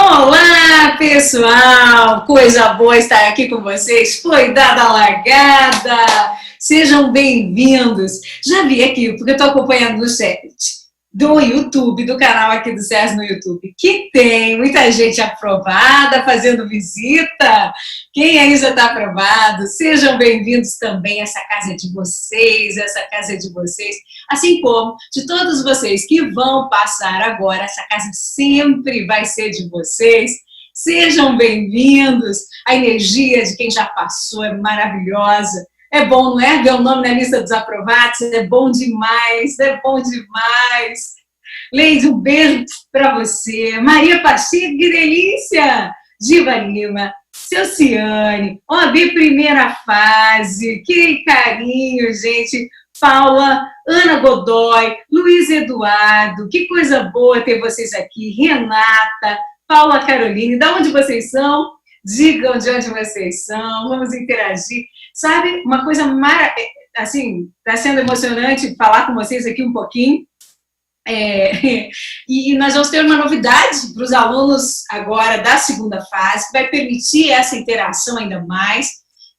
Olá, pessoal! Coisa boa estar aqui com vocês. Foi dada a largada. Sejam bem-vindos. Já vi aqui, porque eu estou acompanhando no chat do YouTube, do canal aqui do César no YouTube, que tem muita gente aprovada, fazendo visita. Quem aí já está aprovado? Sejam bem-vindos também. Essa casa é de vocês, essa casa é de vocês. Assim como de todos vocês que vão passar agora, essa casa sempre vai ser de vocês. Sejam bem-vindos. A energia de quem já passou é maravilhosa. É bom, não é? Ver o nome na lista dos aprovados, é bom demais, é bom demais. Leide, um beijo para você. Maria Pacheco, que delícia! Diva Lima, Celciane, OAB primeira fase, que carinho, gente. Paula, Ana Godoy, Luiz Eduardo, que coisa boa ter vocês aqui. Renata, Paula Caroline, de onde vocês são? Digam de onde vocês são, vamos interagir. Sabe, uma coisa assim, está sendo emocionante falar com vocês aqui um pouquinho. E nós vamos ter uma novidade para os alunos agora da segunda fase, que vai permitir essa interação ainda mais.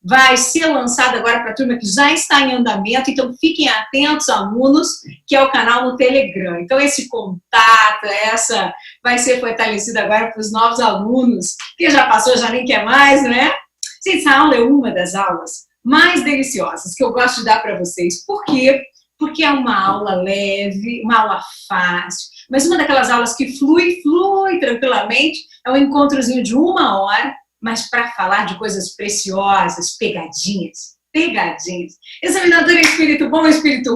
Vai ser lançado agora para a turma que já está em andamento, então fiquem atentos, alunos, que é o canal no Telegram. Então esse contato, essa vai ser fortalecido agora para os novos alunos, que já passou, já nem quer mais, né? Gente, essa aula é uma das aulas mais deliciosas que eu gosto de dar para vocês. Por quê? Porque é uma aula leve, uma aula fácil, mas uma daquelas aulas que flui tranquilamente, é um encontrozinho de 1 hora, mas para falar de coisas preciosas, pegadinhas. Examinador é espírito bom, espírito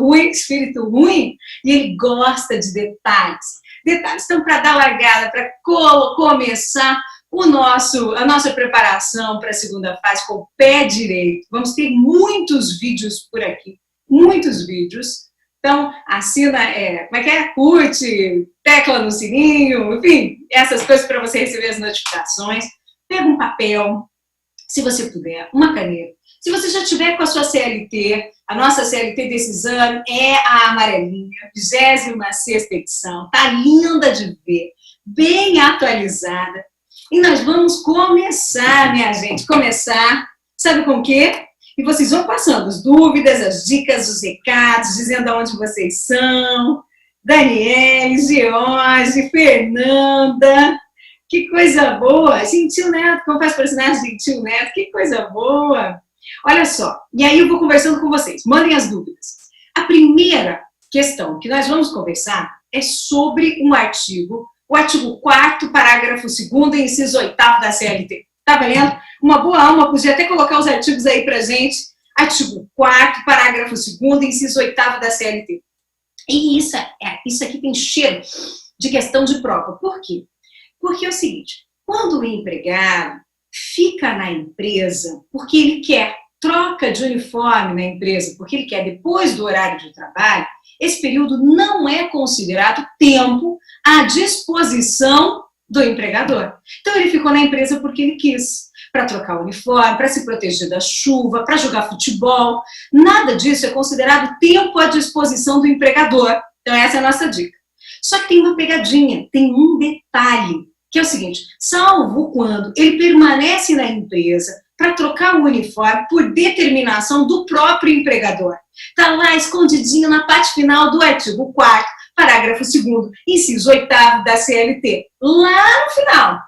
ruim, e ele gosta de detalhes. Detalhes estão para dar largada, para começar a nossa preparação para a segunda fase com o pé direito. Vamos ter muitos vídeos por aqui, muitos vídeos. Então, assina, curte, tecla no sininho, enfim, essas coisas para você receber as notificações. Pega um papel, se você puder, uma caneta. Se você já tiver com a sua CLT, a nossa CLT desse ano é a amarelinha, 26ª edição, tá linda de ver, bem atualizada. E nós vamos começar, minha gente, sabe com o quê? E vocês vão passando as dúvidas, as dicas, os recados, dizendo aonde vocês são. Daniele, George, Fernanda, que coisa boa. Gentil Neto, como faz personagem Gentil Neto, que coisa boa. Olha só, e aí eu vou conversando com vocês, mandem as dúvidas. A primeira questão que nós vamos conversar é sobre um artigo, o artigo 4º, parágrafo 2º, inciso 8º da CLT. Tá vendo? Uma boa alma podia até colocar os artigos aí pra gente. Artigo 4º, parágrafo 2º, inciso 8º da CLT. E isso aqui tem cheiro de questão de prova. Por quê? Porque é o seguinte, quando o empregado fica na empresa porque ele quer, troca de uniforme na empresa porque ele quer depois do horário de trabalho, esse período não é considerado tempo à disposição do empregador. Então ele ficou na empresa porque ele quis, para trocar o uniforme, para se proteger da chuva, para jogar futebol. Nada disso é considerado tempo à disposição do empregador. Então essa é a nossa dica. Só que tem uma pegadinha, tem um detalhe, que é o seguinte, salvo quando ele permanece na empresa para trocar o uniforme por determinação do próprio empregador. Está lá escondidinho na parte final do artigo 4º, parágrafo 2º, inciso 8º da CLT, lá no final.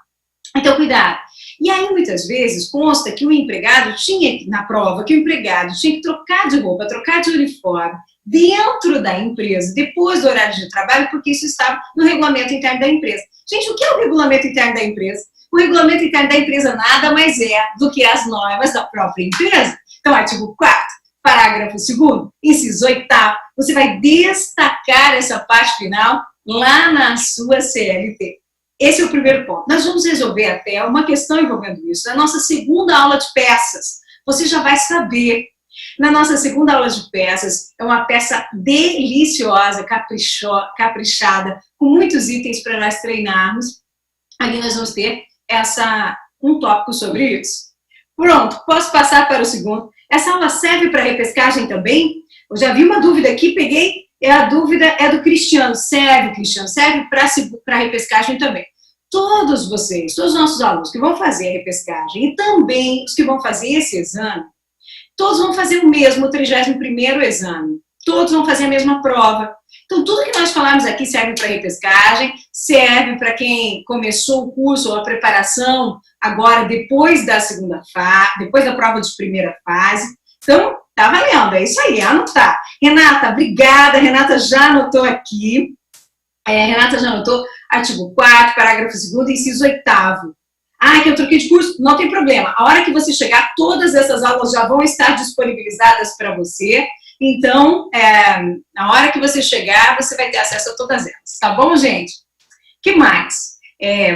Então, cuidado. E aí, muitas vezes, consta que o empregado na prova, que o empregado tinha que trocar de roupa, trocar de uniforme, dentro da empresa, depois do horário de trabalho, porque isso estava no regulamento interno da empresa. Gente, o que é o regulamento interno da empresa? O regulamento interno da empresa nada mais é do que as normas da própria empresa. Então, artigo 4º, parágrafo 2º, inciso 8º, você vai destacar essa parte final lá na sua CLT. Esse é o primeiro ponto. Nós vamos resolver até uma questão envolvendo isso. Na nossa segunda aula de peças, você já vai saber. Na nossa segunda aula de peças, é uma peça deliciosa, caprichada, com muitos itens para nós treinarmos. Ali nós vamos ter um tópico sobre isso. Pronto, posso passar para o segundo. Essa aula serve para repescagem também? Eu já vi uma dúvida aqui, peguei. A dúvida é do Cristiano. Serve, Cristiano, serve para repescagem também. todos vocês, todos os nossos alunos que vão fazer a repescagem e também os que vão fazer esse exame, todos vão fazer o mesmo, o 31º exame. Todos vão fazer a mesma prova. Então, tudo que nós falamos aqui serve para repescagem, serve para quem começou o curso ou a preparação agora depois da segunda fase, depois da prova de primeira fase. Então, tá valendo, é isso aí, anotar. Renata, obrigada, Renata já anotou aqui. Renata já anotou artigo 4º, parágrafo 2º, inciso 8º. Ah, que eu troquei de curso? Não tem problema. A hora que você chegar, todas essas aulas já vão estar disponibilizadas para você. Então, na hora que você chegar, você vai ter acesso a todas elas. Tá bom, gente? O que mais?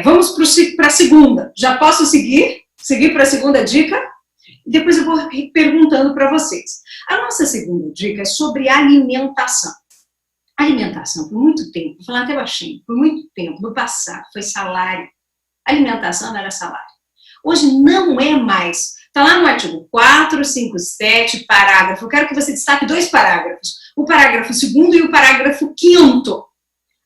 Vamos para a segunda. Já posso seguir? Seguir para a segunda dica? Depois eu vou perguntando para vocês. A nossa segunda dica é sobre alimentação. Alimentação, por muito tempo, vou falar até baixinho, por muito tempo, no passado, foi salário. Alimentação não era salário. Hoje não é mais. Está lá no artigo 457, parágrafo. Eu quero que você destaque 2 parágrafos. O parágrafo 2º e o parágrafo 5º.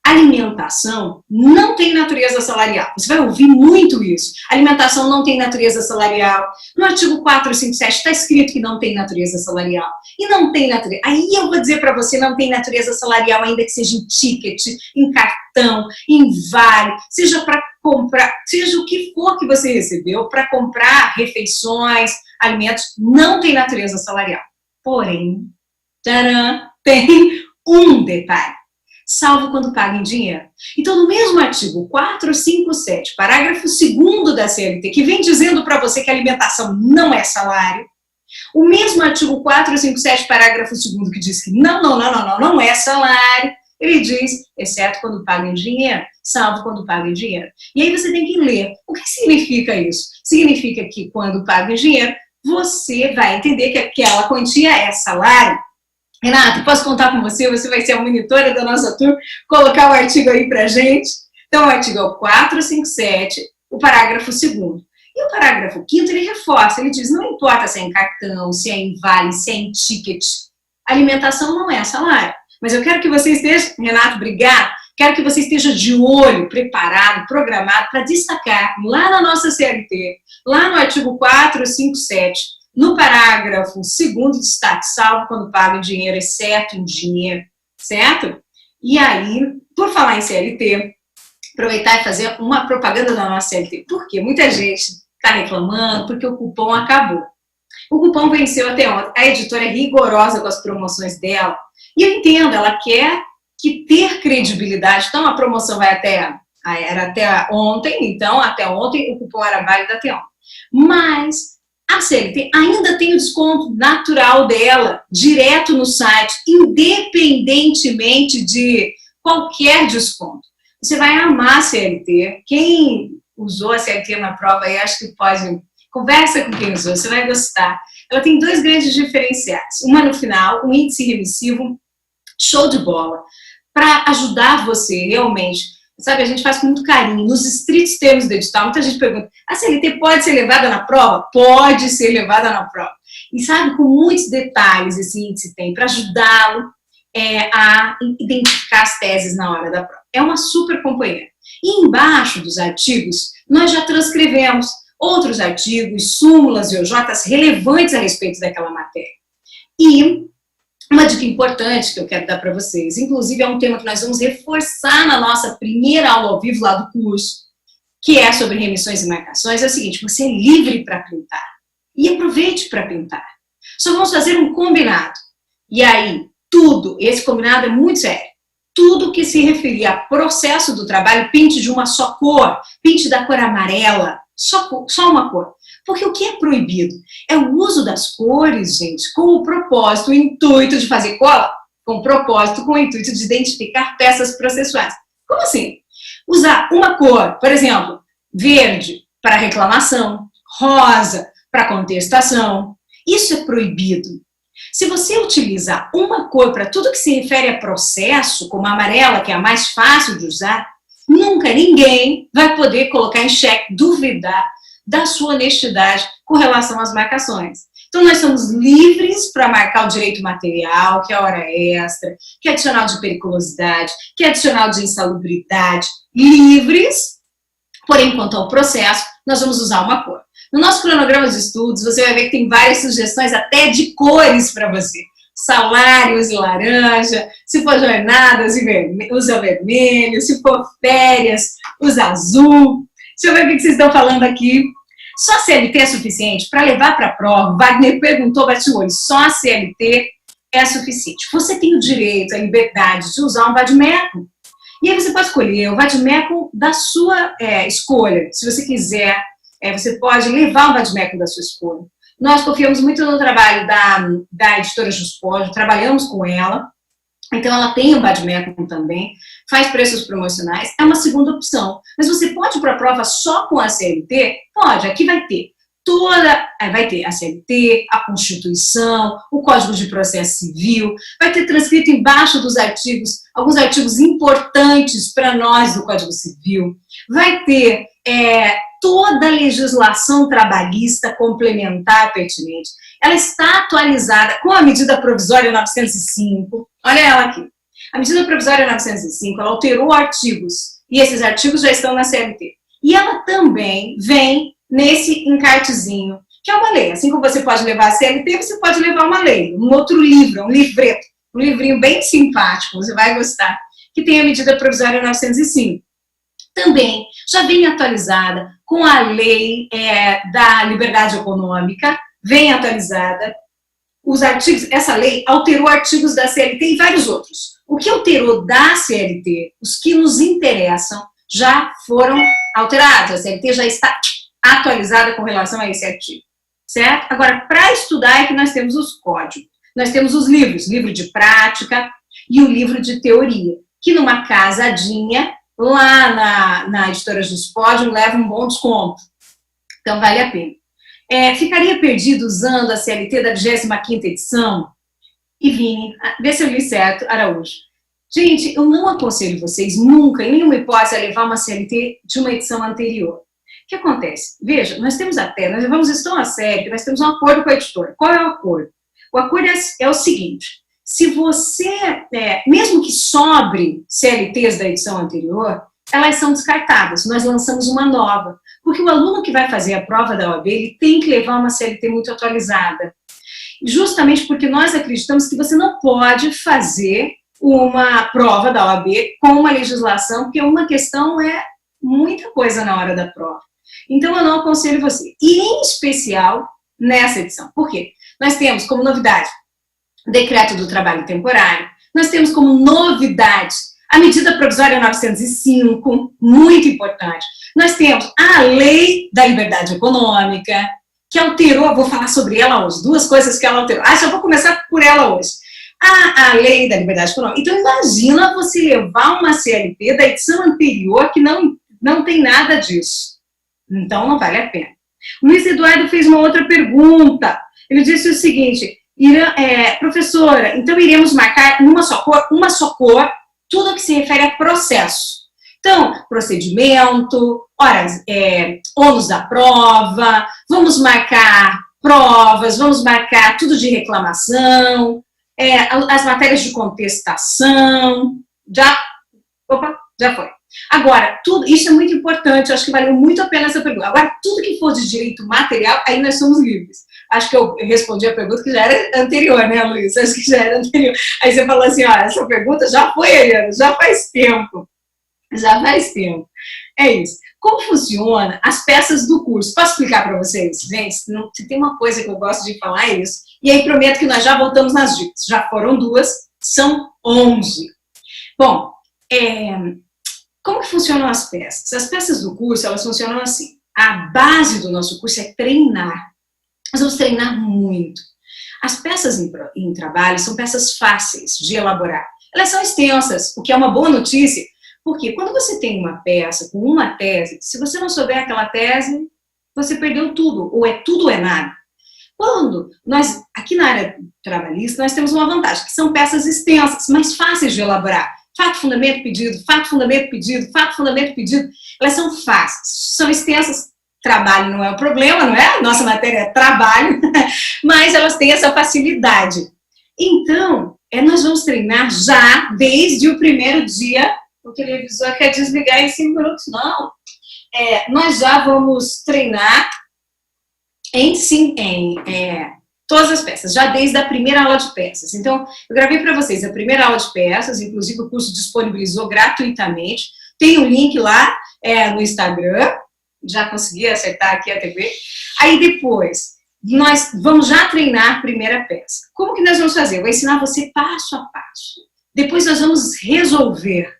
Alimentação não tem natureza salarial. Você vai ouvir muito isso. Alimentação não tem natureza salarial. No artigo 457 está escrito que não tem natureza salarial. E não tem natureza. Aí eu vou dizer para você, não tem natureza salarial, ainda que seja em ticket, em cartão, em vale, seja para comprar, seja o que for que você recebeu, para comprar refeições, alimentos, não tem natureza salarial. Porém, tcharam, tem um detalhe. Salvo quando paga em dinheiro. Então, no mesmo artigo 457, parágrafo 2º da CLT, que vem dizendo para você que a alimentação não é salário, o mesmo artigo 457, parágrafo 2º, que diz que não é salário, ele diz, exceto quando paga em dinheiro, salvo quando paga em dinheiro. E aí você tem que ler. O que significa isso? Significa que quando paga em dinheiro, você vai entender que aquela quantia é salário. Renata, posso contar com você? Você vai ser a monitora da nossa turma, colocar o artigo aí pra gente. Então, o artigo é o 457, o parágrafo 2º. E o parágrafo 5º, ele reforça, ele diz, não importa se é em cartão, se é em vale, se é em ticket, alimentação não é salário. Mas eu quero que você esteja, Renato, obrigado, quero que você esteja de olho, preparado, programado para destacar lá na nossa CLT, lá no artigo 457, no parágrafo 2º, destaque salvo quando paga em dinheiro, exceto em dinheiro, certo? E aí, por falar em CLT, aproveitar e fazer uma propaganda da nossa CLT. Por quê? Muita gente está reclamando porque o cupom acabou. O cupom venceu até ontem. A editora é rigorosa com as promoções dela. E eu entendo, ela quer que ter credibilidade. Então, a promoção vai era até ontem, então, até ontem, o cupom era válido até ontem. Mas a CLT ainda tem o desconto natural dela, direto no site, independentemente de qualquer desconto. Você vai amar a CLT. Quem usou a CLT na prova aí, acho que pode... Conversa com quem usou, você vai gostar. Ela tem 2 grandes diferenciais. Uma no final, um índice remissivo, show de bola, para ajudar você realmente. Sabe, a gente faz com muito carinho, nos estritos termos do edital. Muita gente pergunta, a CLT pode ser levada na prova? Pode ser levada na prova. E sabe, com muitos detalhes esse índice tem para ajudá-lo a identificar as teses na hora da prova. É uma super companheira. E embaixo dos artigos, nós já transcrevemos outros artigos, súmulas e OJs relevantes a respeito daquela matéria. E uma dica importante que eu quero dar para vocês, inclusive é um tema que nós vamos reforçar na nossa primeira aula ao vivo lá do curso, que é sobre remissões e marcações, é o seguinte, você é livre para printar. E aproveite para printar. Só vamos fazer um combinado. E aí, tudo, esse combinado é muito sério. Tudo que se referir a processo do trabalho, pinte de uma só cor, pinte da cor amarela, só uma cor. Porque o que é proibido? É o uso das cores, gente, com o propósito, o intuito de fazer cola, com o propósito, com o intuito de identificar peças processuais. Como assim? Usar uma cor, por exemplo, verde para reclamação, rosa para contestação. Isso é proibido. Se você utilizar uma cor para tudo que se refere a processo, como a amarela, que é a mais fácil de usar, nunca ninguém vai poder colocar em xeque, duvidar da sua honestidade com relação às marcações. Então, nós somos livres para marcar o direito material, que é a hora extra, que é adicional de periculosidade, que é adicional de insalubridade, livres, Porém, quanto ao processo, nós vamos usar uma cor. No nosso cronograma de estudos, você vai ver que tem várias sugestões até de cores para você. Salário, use laranja. Se for jornadas, usa vermelho. Se for férias, usa azul. Deixa eu ver o que vocês estão falando aqui. Só a CLT é suficiente para levar para a prova? Wagner perguntou, bate o olho. Só a CLT é suficiente. Você tem o direito, a liberdade de usar um vade-mecum. E aí você pode escolher o vade-mecum da sua escolha. Se você quiser, você pode levar o vade-mecum da sua escolha. Nós confiamos muito no trabalho da editora Juspódio, trabalhamos com ela. Então, ela tem o vade-mecum também, faz preços promocionais, é uma segunda opção. Mas você pode ir para a prova só com a CLT? Pode, aqui vai ter vai ter a CLT, a Constituição, o Código de Processo Civil, vai ter transcrito embaixo dos artigos, alguns artigos importantes para nós do Código Civil, vai ter toda a legislação trabalhista complementar pertinente. Ela está atualizada com a medida provisória 905, olha ela aqui. A medida provisória 905, ela alterou artigos, e esses artigos já estão na CLT. E ela também vem nesse encartezinho, que é uma lei. Assim como você pode levar a CLT, você pode levar uma lei, um outro livro, um livreto, um livrinho bem simpático, você vai gostar, que tem a medida provisória 905. Também já vem atualizada com a lei da liberdade econômica, vem atualizada. Os artigos, essa lei alterou artigos da CLT e vários outros. O que alterou da CLT, os que nos interessam, já foram alterados. A CLT já está atualizada com relação a esse artigo, certo? Agora, para estudar é que nós temos os códigos. Nós temos os livros, livro de prática e o livro de teoria, que numa casadinha, lá na editora Juspódio, leva um bom desconto. Então, vale a pena. Ficaria perdido usando a CLT da 25ª edição? E Vini, vê se eu li certo, Araújo. Gente, eu não aconselho vocês nunca, em nenhuma hipótese, a levar uma CLT de uma edição anterior. O que acontece? Veja, nós levamos isso tão a sério que nós temos um acordo com a editora. Qual é o acordo? O acordo é o seguinte, se você, mesmo que sobre CLTs da edição anterior, elas são descartadas, nós lançamos uma nova, porque o aluno que vai fazer a prova da OAB, ele tem que levar uma CLT muito atualizada, justamente porque nós acreditamos que você não pode fazer uma prova da OAB com uma legislação, porque uma questão é muita coisa na hora da prova. Então, eu não aconselho você, e em especial nessa edição. Por quê? Nós temos como novidade o decreto do trabalho temporário, nós temos como novidade a medida provisória 905, muito importante. Nós temos a lei da liberdade econômica, que alterou, vou falar sobre ela hoje, duas coisas que ela alterou. Já vou começar por ela hoje. A lei da liberdade econômica. Então, imagina você levar uma CLT da edição anterior que não tem nada disso. Então, não vale a pena. O Luiz Eduardo fez uma outra pergunta. Ele disse o seguinte, professora, então iremos marcar uma só cor, tudo que se refere a processo. Então, procedimento, horas, ônus da prova, vamos marcar provas, vamos marcar tudo de reclamação, as matérias de contestação, já foi. Agora, isso é muito importante, eu acho que valeu muito a pena essa pergunta. Agora, tudo que for de direito material, aí nós somos livres. Acho que eu respondi a pergunta que já era anterior, né, Luiz? Acho que já era anterior. Aí você falou assim, essa pergunta já foi, Eliana, já faz tempo. Já faz tempo. É isso. Como funciona as peças do curso? Posso explicar para vocês? Gente, se tem uma coisa que eu gosto de falar é isso. E aí prometo que nós já voltamos nas dicas. Já foram 2, são 11. Bom, como que funcionam as peças? As peças do curso, elas funcionam assim. A base do nosso curso é treinar. Nós vamos treinar muito. As peças em trabalho são peças fáceis de elaborar. Elas são extensas, o que é uma boa notícia, porque quando você tem uma peça com uma tese, se você não souber aquela tese, você perdeu tudo, ou é tudo ou é nada. Quando aqui na área trabalhista, nós temos uma vantagem, que são peças extensas, mas fáceis de elaborar. Fato, fundamento, pedido, fato, fundamento, pedido, fato, fundamento, pedido. Elas são fáceis, são extensas. Trabalho não é o problema, não é? Nossa matéria é trabalho, mas elas têm essa facilidade. Então, nós vamos treinar já desde o primeiro dia. O televisor quer desligar em 5 minutos, não. nós já vamos treinar em todas as peças, já desde a primeira aula de peças. Então, eu gravei para vocês a primeira aula de peças, inclusive o curso disponibilizou gratuitamente. Tem um link lá no Instagram, já consegui acertar aqui a TV. Aí depois, nós vamos já treinar a primeira peça. Como que nós vamos fazer? Eu vou ensinar você passo a passo. Depois nós vamos resolver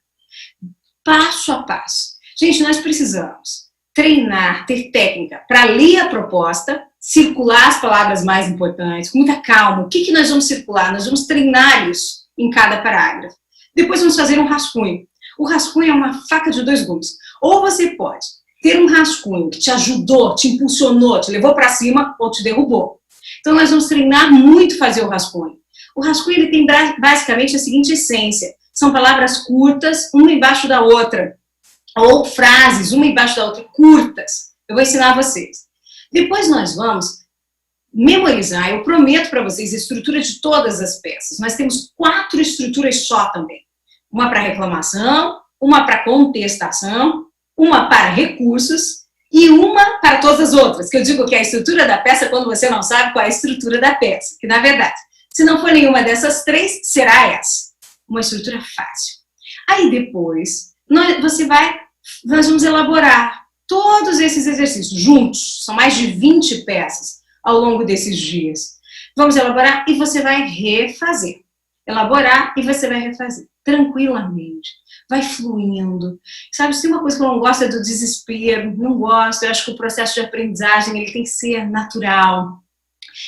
passo a passo. Gente, nós precisamos treinar, ter técnica para ler a proposta, circular as palavras mais importantes, com muita calma. O que nós vamos circular? Nós vamos treinar isso em cada parágrafo. Depois vamos fazer um rascunho. O rascunho é uma faca de dois gumes. Ou você pode ter um rascunho que te ajudou, te impulsionou, te levou para cima ou te derrubou. Então nós vamos treinar muito fazer o rascunho. O rascunho ele tem basicamente a seguinte essência. São palavras curtas, uma embaixo da outra. Ou frases, uma embaixo da outra, curtas. Eu vou ensinar a vocês. Depois nós vamos memorizar, eu prometo para vocês, a estrutura de todas as peças. Nós temos 4 estruturas só também. Uma para reclamação, uma para contestação, uma para recursos e uma para todas as outras. Que eu digo que é a estrutura da peça quando você não sabe qual é a estrutura da peça. Que na verdade, se não for nenhuma dessas 3, será essa. Uma estrutura fácil. Aí depois, nós vamos elaborar todos esses exercícios juntos. São mais de 20 peças ao longo desses dias. Vamos elaborar e você vai refazer. Elaborar e você vai refazer. Tranquilamente. Vai fluindo. Sabe, se tem uma coisa que eu não gosto é do desespero. Não gosto. Eu acho que o processo de aprendizagem ele tem que ser natural.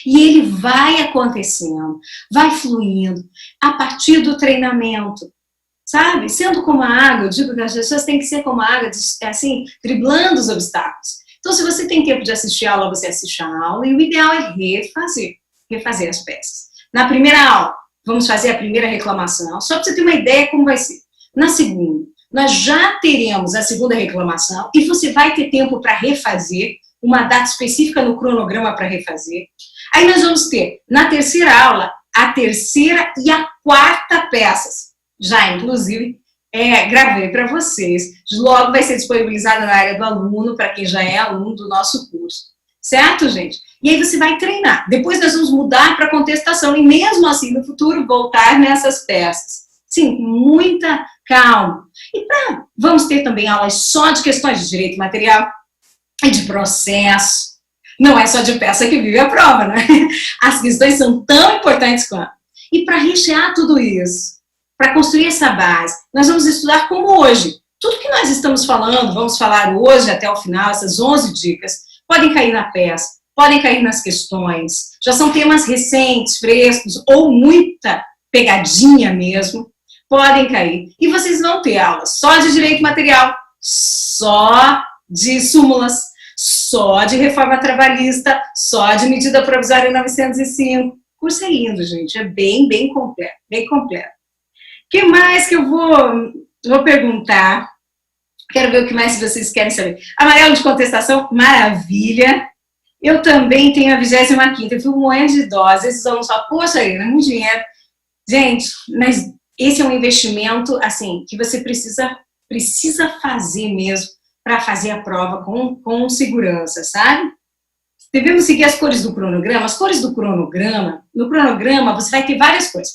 E ele vai acontecendo. Vai fluindo. A partir do treinamento. Sabe? Sendo como a água, eu digo que as pessoas têm que ser como a água, assim, driblando os obstáculos. Então, se você tem tempo de assistir a aula, você assiste a aula, e o ideal é refazer as peças. Na primeira aula, vamos fazer a primeira reclamação, só para você ter uma ideia como vai ser. Na segunda, nós já teremos a segunda reclamação, e você vai ter tempo para refazer, uma data específica no cronograma para refazer. Aí nós vamos ter, na terceira aula, a terceira e a quarta peças. Já, inclusive, gravei para vocês. Logo vai ser disponibilizada na área do aluno, para quem já é aluno do nosso curso. Certo, gente? E aí você vai treinar. Depois nós vamos mudar para contestação e mesmo assim, no futuro, voltar nessas peças. Sim, muita calma. E vamos ter também aulas só de questões de direito material e de processo. Não é só de peça que vive a prova, né? As questões são tão importantes quanto. E para rechear tudo isso, para construir essa base, nós vamos estudar como hoje. Tudo que nós estamos falando, vamos falar hoje até o final, essas 11 dicas, podem cair na peça, podem cair nas questões. Já são temas recentes, frescos, ou muita pegadinha mesmo, podem cair. E vocês vão ter aulas só de direito material, só de súmulas, só de reforma trabalhista, só de medida provisória 905. O curso é lindo, gente, é bem completo, bem completo. O que mais que eu vou perguntar? Quero ver o que mais vocês querem saber. Amarelo de contestação, maravilha. Eu também tenho a 25ª, eu fui morrendo de dose. Esses alunos falam, poxa, é muito dinheiro. Gente, mas esse é um investimento, assim, que você precisa fazer mesmo para fazer a prova com segurança, sabe? Devemos seguir as cores do cronograma. As cores do cronograma, no cronograma você vai ter várias cores.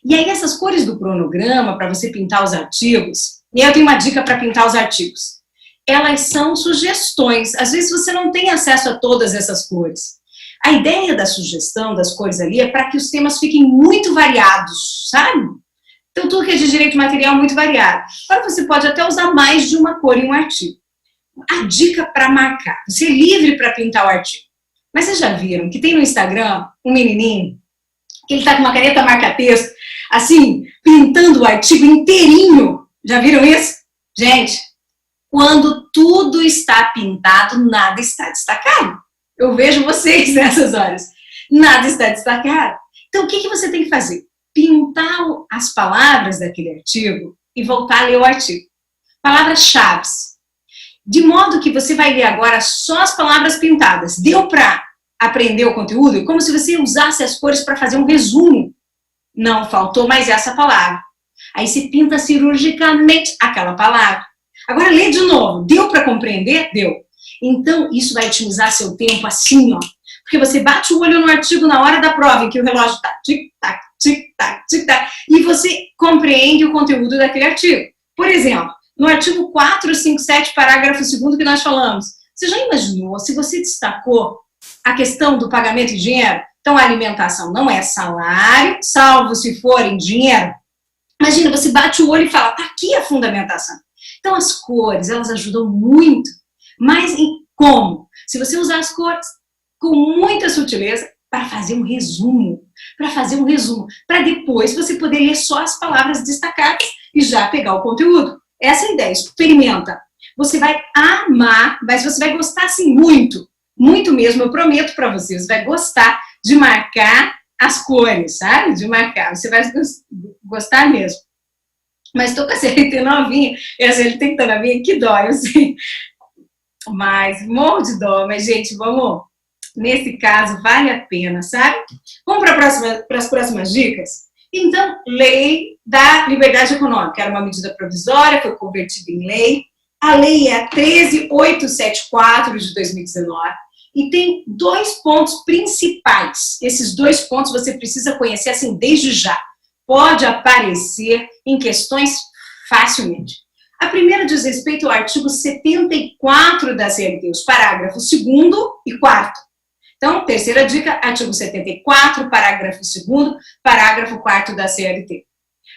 E aí essas cores do cronograma, para você pintar os artigos, e eu tenho uma dica para pintar os artigos. Elas são sugestões. Às vezes você não tem acesso a todas essas cores. A ideia da sugestão das cores ali é para que os temas fiquem muito variados, sabe? Então tudo que é de direito material é muito variado. Agora você pode até usar mais de uma cor em um artigo. A dica para marcar. Você é livre para pintar o artigo. Mas vocês já viram que tem no Instagram um menininho que ele tá com uma caneta marca-texto, assim, pintando o artigo inteirinho. Já viram isso? Gente, quando tudo está pintado, nada está destacado. Eu vejo vocês nessas horas. Nada está destacado. Então, o que você tem que fazer? Pintar as palavras daquele artigo e voltar a ler o artigo. Palavras-chave. De modo que você vai ler agora só as palavras pintadas. Deu para aprender o conteúdo? Como se você usasse as cores para fazer um resumo. Não, faltou mais essa palavra. Aí você pinta cirurgicamente aquela palavra. Agora lê de novo. Deu para compreender? Deu. Então, isso vai otimizar seu tempo assim, ó. Porque você bate o olho no artigo na hora da prova, em que o relógio está tic-tac, tic-tac, tic-tac, e você compreende o conteúdo daquele artigo. Por exemplo, no artigo 457, parágrafo 2º que nós falamos, você já imaginou se você destacou a questão do pagamento em dinheiro? Então, a alimentação não é salário, salvo se for em dinheiro. Imagina, você bate o olho e fala, tá aqui a fundamentação. Então, as cores, elas ajudam muito. Mas em como? Se você usar as cores com muita sutileza para fazer um resumo, para depois você poder ler só as palavras destacadas e já pegar o conteúdo. Essa é a ideia, experimenta. Você vai amar, mas você vai gostar assim muito, muito mesmo, eu prometo para você, você vai gostar de marcar as cores, sabe? De marcar, você vai gostar mesmo. Mas estou com a CLT novinha, e a CLT tá novinha, que dói, eu sei. Mas, morro de dó, mas gente, vamos, nesse caso, vale a pena, sabe? Vamos para as próximas dicas? Então, lei da liberdade econômica, era uma medida provisória, foi convertida em lei. A lei é a 13.874 de 2019 e tem 2 pontos principais. Esses 2 pontos você precisa conhecer assim desde já. Pode aparecer em questões facilmente. A primeira diz respeito ao artigo 74 da CLT, os parágrafos 2º e 4º. Então, terceira dica, artigo 74, parágrafo 2º, parágrafo 4º da CLT.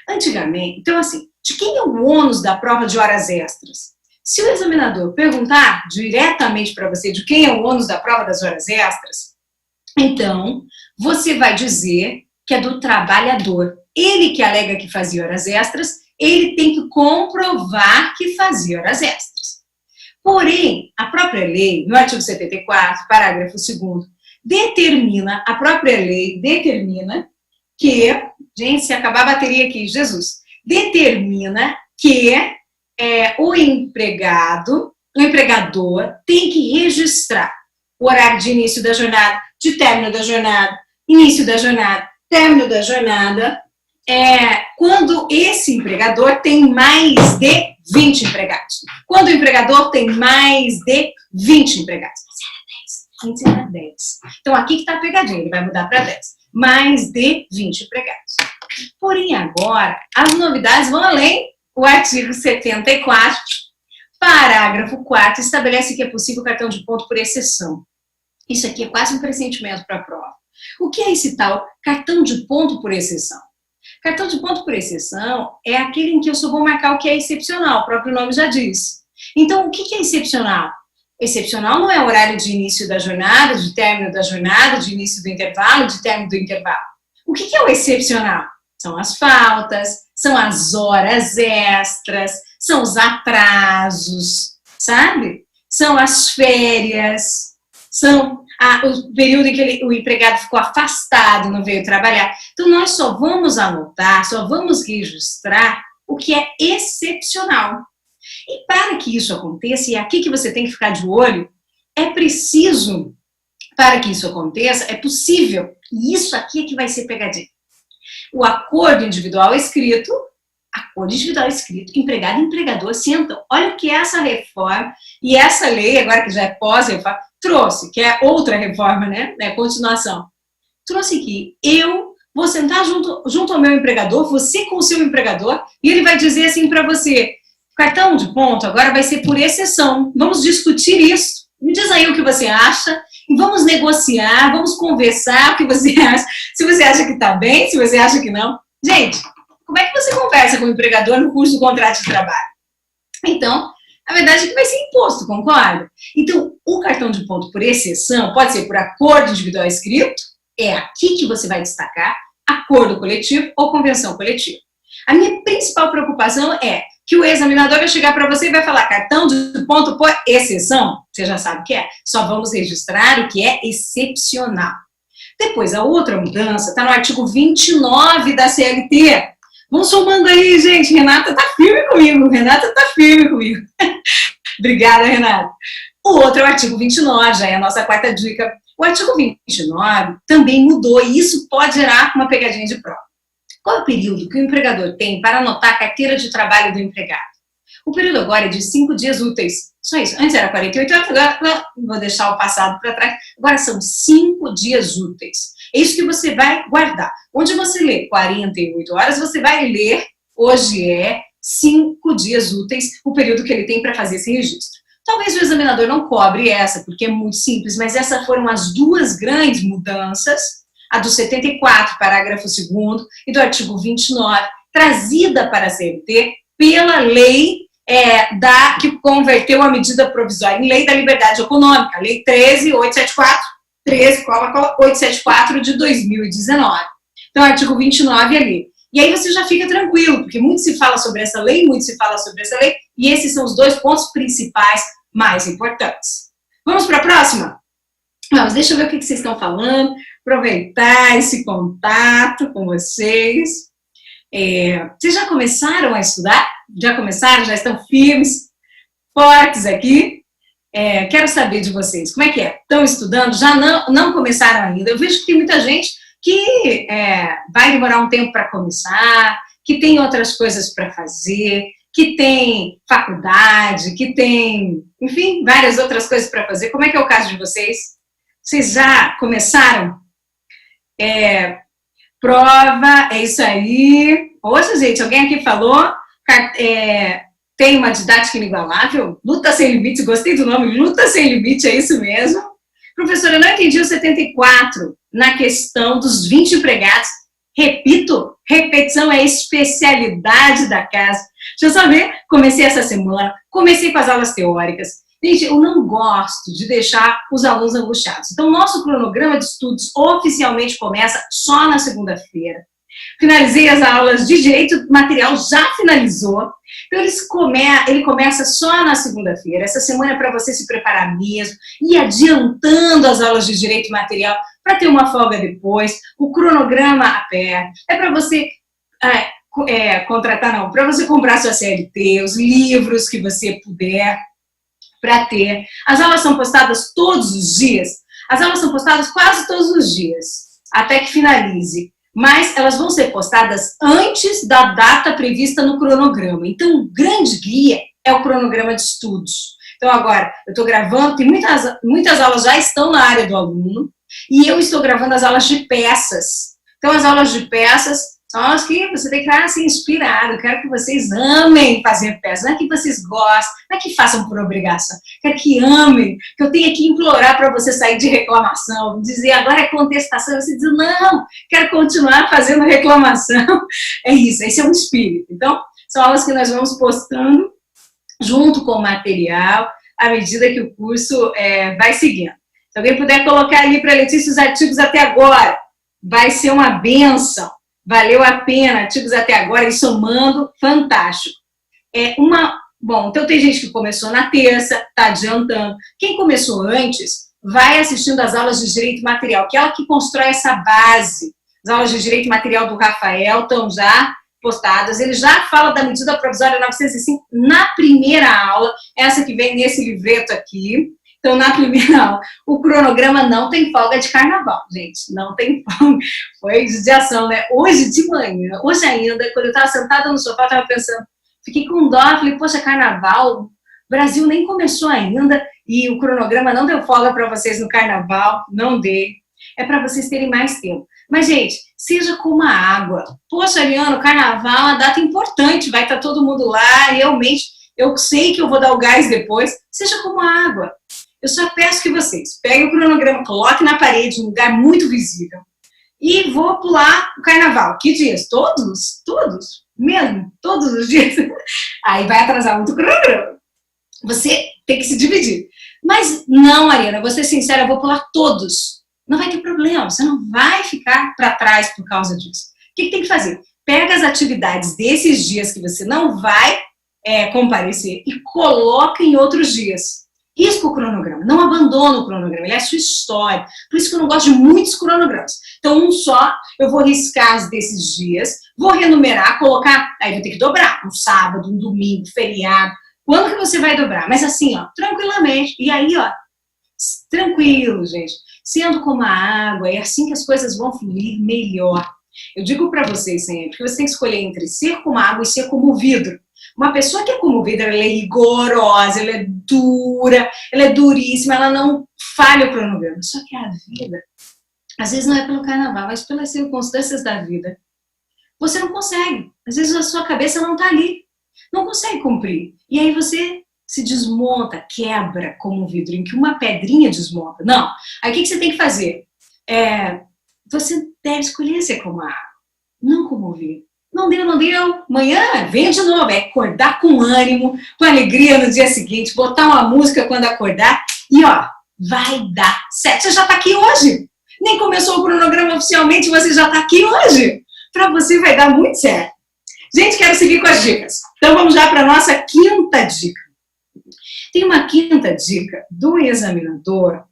Antigamente, então assim, de quem é o ônus da prova de horas extras? Se o examinador perguntar diretamente para você de quem é o ônus da prova das horas extras, então você vai dizer que é do trabalhador. Ele que alega que fazia horas extras, ele tem que comprovar que fazia horas extras. Porém, a própria lei, no artigo 74, parágrafo 2º, a própria lei determina que, gente, se acabar a bateria aqui, Jesus, determina que o empregador tem que registrar o horário de início da jornada, de término da jornada, início da jornada, término da jornada, quando esse empregador tem mais de 20 empregados. Quando o empregador tem mais de 20 empregados. Antes era 10. Então, aqui que está a pegadinha, ele vai mudar para 10. Mais de 20 empregados. Porém, agora, as novidades vão além. O artigo 74, parágrafo 4º, estabelece que é possível cartão de ponto por exceção. Isso aqui é quase um pressentimento para a prova. O que é esse tal cartão de ponto por exceção? Cartão de ponto por exceção é aquele em que eu só vou marcar o que é excepcional, o próprio nome já diz. Então, o que é excepcional? Excepcional não é o horário de início da jornada, de término da jornada, de início do intervalo, de término do intervalo. O que é o excepcional? São as faltas, são as horas extras, são os atrasos, sabe? São as férias, são o período em que o empregado ficou afastado, não veio trabalhar. Então, nós só vamos anotar, só vamos registrar o que é excepcional. E para que isso aconteça, e é aqui que você tem que ficar de olho, é preciso, para que isso aconteça, é possível, e isso aqui é que vai ser pegadinha. O acordo individual escrito, empregado e empregador sentam. Olha o que essa reforma e essa lei, agora que já é pós-reforma, trouxe, que é outra reforma, né? Continuação. Trouxe que eu vou sentar junto ao meu empregador, você com o seu empregador, e ele vai dizer assim para você, cartão de ponto agora vai ser por exceção. Vamos discutir isso. Me diz aí o que você acha e vamos negociar, vamos conversar o que você acha. Se você acha que está bem, se você acha que não. Gente, como é que você conversa com o empregador no curso do contrato de trabalho? Então, a verdade é que vai ser imposto, concorda? Então, o cartão de ponto por exceção pode ser por acordo individual escrito, é aqui que você vai destacar acordo coletivo ou convenção coletiva. A minha principal preocupação é que o examinador vai chegar para você e vai falar cartão de ponto por exceção, você já sabe o que é, só vamos registrar o que é excepcional. Depois, a outra mudança está no artigo 29 da CLT. Vamos somando aí, gente, Renata tá firme comigo, Obrigada, Renata. O outro é o artigo 29, já é a nossa quarta dica. O artigo 29 também mudou e isso pode gerar uma pegadinha de prova. Qual é o período que o empregador tem para anotar a carteira de trabalho do empregado? O período agora é de 5 dias úteis. Só isso. Antes era 48 horas, agora vou deixar o passado para trás. Agora são 5 dias úteis. É isso que você vai guardar. Onde você lê 48 horas, você vai ler, hoje é 5 dias úteis, o período que ele tem para fazer esse registro. Talvez o examinador não cobre essa, porque é muito simples, mas essas foram as duas grandes mudanças, a do 74, parágrafo 2º, e do artigo 29, trazida para a CLT pela lei que converteu a medida provisória em Lei da Liberdade Econômica, Lei 13.874 de 2019. Então, artigo 29 ali. E aí você já fica tranquilo, porque muito se fala sobre essa lei, e esses são os dois pontos principais mais importantes. Vamos para a próxima? Vamos, deixa eu ver o que vocês estão falando, aproveitar esse contato com vocês. Vocês já começaram a estudar? Já começaram? Já estão firmes, fortes aqui? Quero saber de vocês, como é que é? Estão estudando? Já não começaram ainda? Eu vejo que tem muita gente que vai demorar um tempo para começar, que tem outras coisas para fazer, que tem faculdade, que tem, enfim, várias outras coisas para fazer. Como é que é o caso de vocês? Vocês já começaram? Prova, é isso aí. Poxa, gente, alguém aqui falou, tem uma didática inigualável, Luta Sem Limite, gostei do nome, Luta Sem Limite, é isso mesmo. Professora, eu não entendi o 74 na questão dos 20 empregados. Repito, repetição é a especialidade da casa. Deixa eu só ver, comecei essa semana, comecei com as aulas teóricas. Gente, eu não gosto de deixar os alunos angustiados. Então, nosso cronograma de estudos oficialmente começa só na segunda-feira. Finalizei as aulas de direito, o material já finalizou. Então, ele começa só na segunda-feira. Essa semana é para você se preparar mesmo, ir adiantando as aulas de direito material para ter uma folga depois. O cronograma aperta. É para você para você comprar sua CLT, os livros que você puder para ter. As aulas são postadas todos os dias. As aulas são postadas quase todos os dias, até que finalize. Mas elas vão ser postadas antes da data prevista no cronograma. Então, o grande guia é o cronograma de estudos. Então, agora, eu estou gravando, tem muitas aulas já estão na área do aluno, e eu estou gravando as aulas de peças. Então, as aulas de peças são aulas que você tem que estar assim, inspirado. Eu quero que vocês amem fazer peças, não é que vocês gostem, não é que façam por obrigação. Eu quero que amem, que eu tenha que implorar para você sair de reclamação, dizer agora é contestação, você diz não, quero continuar fazendo reclamação. É isso, esse é um espírito. Então, são aulas que nós vamos postando junto com o material, à medida que o curso vai seguindo. Se alguém puder colocar ali para a Letícia os artigos até agora, vai ser uma bênção. Valeu a pena, artigos até agora, e somando, fantástico. Bom, então tem gente que começou na terça, está adiantando. Quem começou antes, vai assistindo as aulas de direito material, que é ela que constrói essa base. As aulas de direito material do Rafael estão já postadas. Ele já fala da medida provisória 905 na primeira aula, essa que vem nesse livreto aqui. Então, na primeira aula, o cronograma não tem folga de carnaval, gente, não tem folga. Foi judiação, né? Hoje de manhã, hoje ainda, quando eu estava sentada no sofá, eu estava pensando, fiquei com dó, falei, poxa, carnaval, o Brasil nem começou ainda e o cronograma não deu folga para vocês no carnaval, não dei. É para vocês terem mais tempo. Mas, gente, seja como a água. Poxa, Ariana, o carnaval é uma data importante, vai estar todo mundo lá, realmente, eu sei que eu vou dar o gás depois. Seja como a água. Eu só peço que vocês peguem o cronograma, coloquem na parede, um lugar muito visível. E vou pular o carnaval. Que dias? Todos? Todos? Mesmo? Todos os dias? Aí vai atrasar muito o cronograma. Você tem que se dividir. Mas não, Ariana, vou ser sincera, eu vou pular todos. Não vai ter problema, você não vai ficar para trás por causa disso. O que tem que fazer? Pega as atividades desses dias que você não vai comparecer e coloca em outros dias. Risca o cronograma, não abandona o cronograma, ele é a sua história. Por isso que eu não gosto de muitos cronogramas. Então, um só, eu vou riscar os desses dias, vou renumerar, colocar, aí vou ter que dobrar, um sábado, um domingo, feriado. Quando que você vai dobrar? Mas assim, ó, tranquilamente. E aí, ó, tranquilo, gente. Sendo como a água, é assim que as coisas vão fluir melhor. Eu digo para vocês sempre que você tem que escolher entre ser como a água e ser como o vidro. Uma pessoa que é comovida, ela é rigorosa, ela é dura, ela é duríssima, ela não falha o cronograma. Só que a vida, às vezes não é pelo carnaval, mas pelas circunstâncias da vida. Você não consegue. Às vezes a sua cabeça não está ali. Não consegue cumprir. E aí você se desmonta, quebra como um vidro, em que uma pedrinha desmonta. Não. Aí o que você tem que fazer? Você deve escolher ser como a água, não comover. Não deu, não deu. Amanhã vem de novo. É acordar com ânimo, com alegria no dia seguinte, botar uma música quando acordar e ó, vai dar certo. Você já está aqui hoje. Nem começou o cronograma oficialmente, você já está aqui hoje. Para você vai dar muito certo. Gente, quero seguir com as dicas. Então vamos já para a nossa quinta dica. Tem uma quinta dica do examinador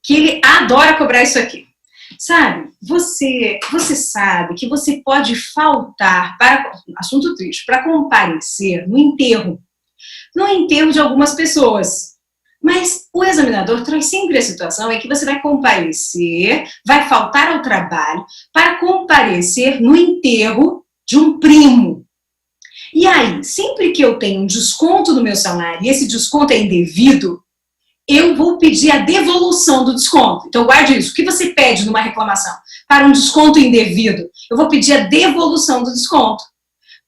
que ele adora cobrar isso aqui. Sabe, você sabe que você pode faltar, assunto triste, para comparecer no enterro de algumas pessoas. Mas o examinador traz sempre a situação em que você vai comparecer, vai faltar ao trabalho para comparecer no enterro de um primo. E aí, sempre que eu tenho um desconto no meu salário e esse desconto é indevido, eu vou pedir a devolução do desconto. Então, guarde isso. O que você pede numa reclamação para um desconto indevido? Eu vou pedir a devolução do desconto.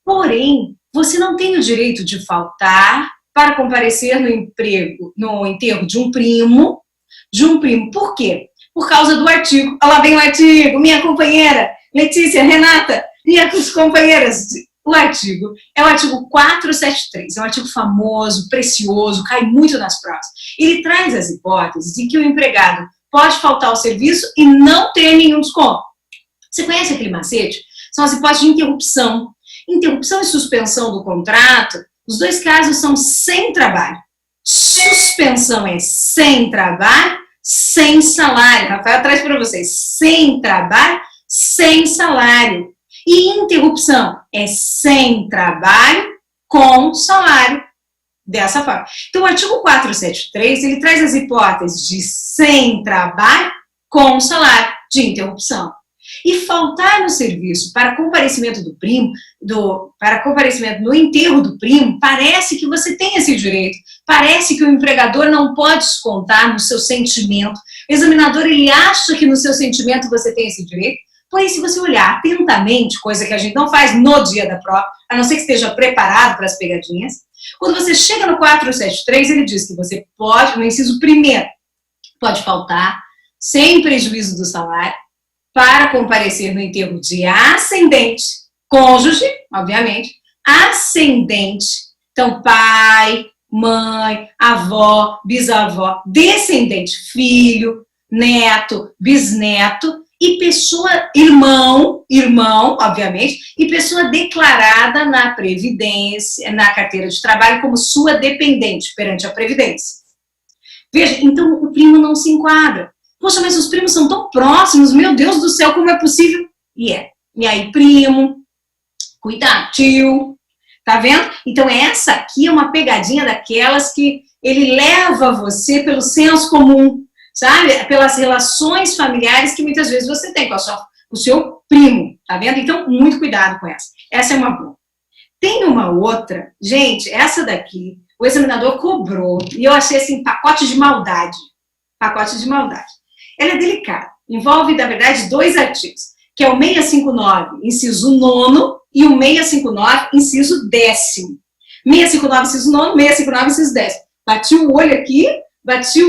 Porém, você não tem o direito de faltar para comparecer no enterro de um primo. Por quê? Por causa do artigo. Olha lá vem o artigo, minha companheira, Letícia, Renata, minhas companheiras. O artigo é o artigo 473, é um artigo famoso, precioso, cai muito nas provas. Ele traz as hipóteses de que o empregado pode faltar ao serviço e não ter nenhum desconto. Você conhece aquele macete? São as hipóteses de interrupção. Interrupção e suspensão do contrato, os dois casos são sem trabalho. Suspensão é sem trabalho, sem salário. Rafael traz para vocês, sem trabalho, sem salário. E interrupção é sem trabalho, com salário. Dessa forma. Então, o artigo 473, ele traz as hipóteses de sem trabalho, com salário, de interrupção. E faltar no serviço para comparecimento do primo, para comparecimento no enterro do primo, parece que você tem esse direito. Parece que o empregador não pode descontar no seu sentimento. O examinador, ele acha que no seu sentimento você tem esse direito. Porém, se você olhar atentamente, coisa que a gente não faz no dia da prova, a não ser que esteja preparado para as pegadinhas, quando você chega no 473, ele diz que você pode, no inciso primeiro, pode faltar, sem prejuízo do salário, para comparecer no enterro de ascendente, cônjuge, obviamente, ascendente, então pai, mãe, avó, bisavó, descendente, filho, neto, bisneto, e pessoa, irmão, obviamente, e pessoa declarada na Previdência, na carteira de trabalho como sua dependente perante a Previdência. Veja, então o primo não se enquadra. Poxa, mas os primos são tão próximos, meu Deus do céu, como é possível? E é. E aí, primo, cuidado, tio, tá vendo? Então essa aqui é uma pegadinha daquelas que ele leva você pelo senso comum, sabe? Pelas relações familiares que muitas vezes você tem com o seu primo, tá vendo? Então, muito cuidado com essa. Essa é uma boa. Tem uma outra, gente, essa daqui, o examinador cobrou, e eu achei assim, pacote de maldade. Pacote de maldade. Ela é delicada, envolve, na verdade, dois artigos, que é o 659, inciso 9, e o 659, inciso 10º. 659, inciso 9, 659, inciso 10º. Bati o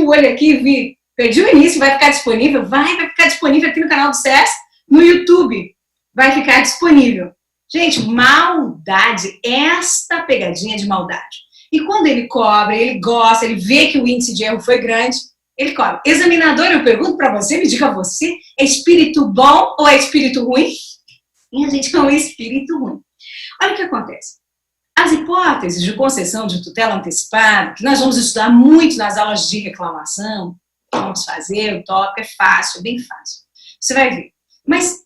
olho aqui e vi. Perdi o início, vai ficar disponível? Vai ficar disponível aqui no canal do SES, no YouTube. Vai ficar disponível. Gente, maldade, esta pegadinha de maldade. E quando ele cobra, ele gosta, ele vê que o índice de erro foi grande, ele cobra. Examinador, eu pergunto para você, me diga você, é espírito bom ou é espírito ruim? Minha gente, é um espírito ruim. Olha o que acontece. As hipóteses de concessão de tutela antecipada, que nós vamos estudar muito nas aulas de reclamação, vamos fazer, o tópico é fácil, é bem fácil. Você vai ver. Mas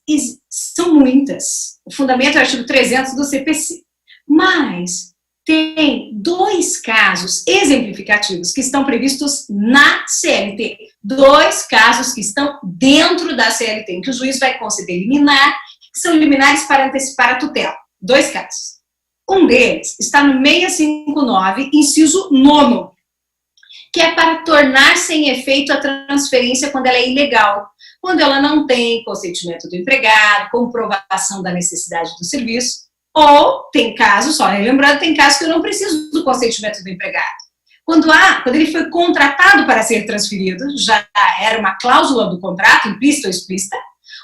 são muitas. O fundamento é o artigo 300 do CPC. Mas tem dois casos exemplificativos que estão previstos na CLT. Dois casos que estão dentro da CLT, em que o juiz vai conceder liminar, que são liminares para antecipar a tutela. Dois casos. Um deles está no 659, inciso 9, que é para tornar sem efeito a transferência quando ela é ilegal, quando ela não tem consentimento do empregado, comprovação da necessidade do serviço, ou tem casos, só lembrando, tem casos que eu não preciso do consentimento do empregado. Quando ele foi contratado para ser transferido, já era uma cláusula do contrato, implícita ou explícita,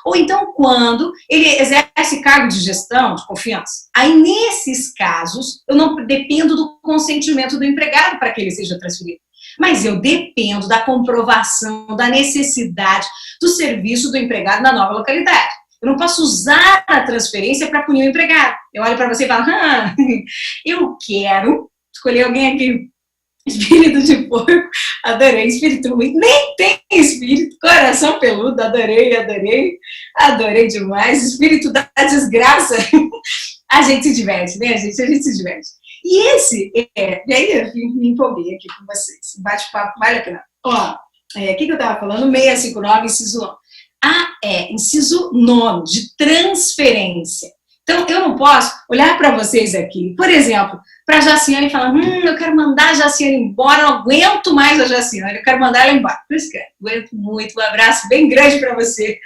ou então quando ele exerce cargo de gestão, de confiança. Aí, nesses casos, eu não dependo do consentimento do empregado para que ele seja transferido, mas eu dependo da comprovação da necessidade do serviço do empregado na nova localidade. Eu não posso usar a transferência para punir o empregado. Eu olho para você e falo, eu quero escolher alguém aqui. Espírito de porco, adorei. Espírito ruim, nem tem espírito. Coração peludo, adorei demais. Espírito da desgraça, a gente se diverte, né, gente? A gente se diverte. E esse, e aí eu me empolguei aqui com vocês. Bate-papo, vale a pena. Ó, o que eu estava falando? 659, inciso 9. Inciso 9, de transferência. Então, eu não posso olhar para vocês aqui, por exemplo, para a Jaciane e falar, eu quero mandar a Jaciane embora, não aguento mais a Jaciane, eu quero mandar ela embora. Por isso que eu aguento muito, um abraço bem grande para você.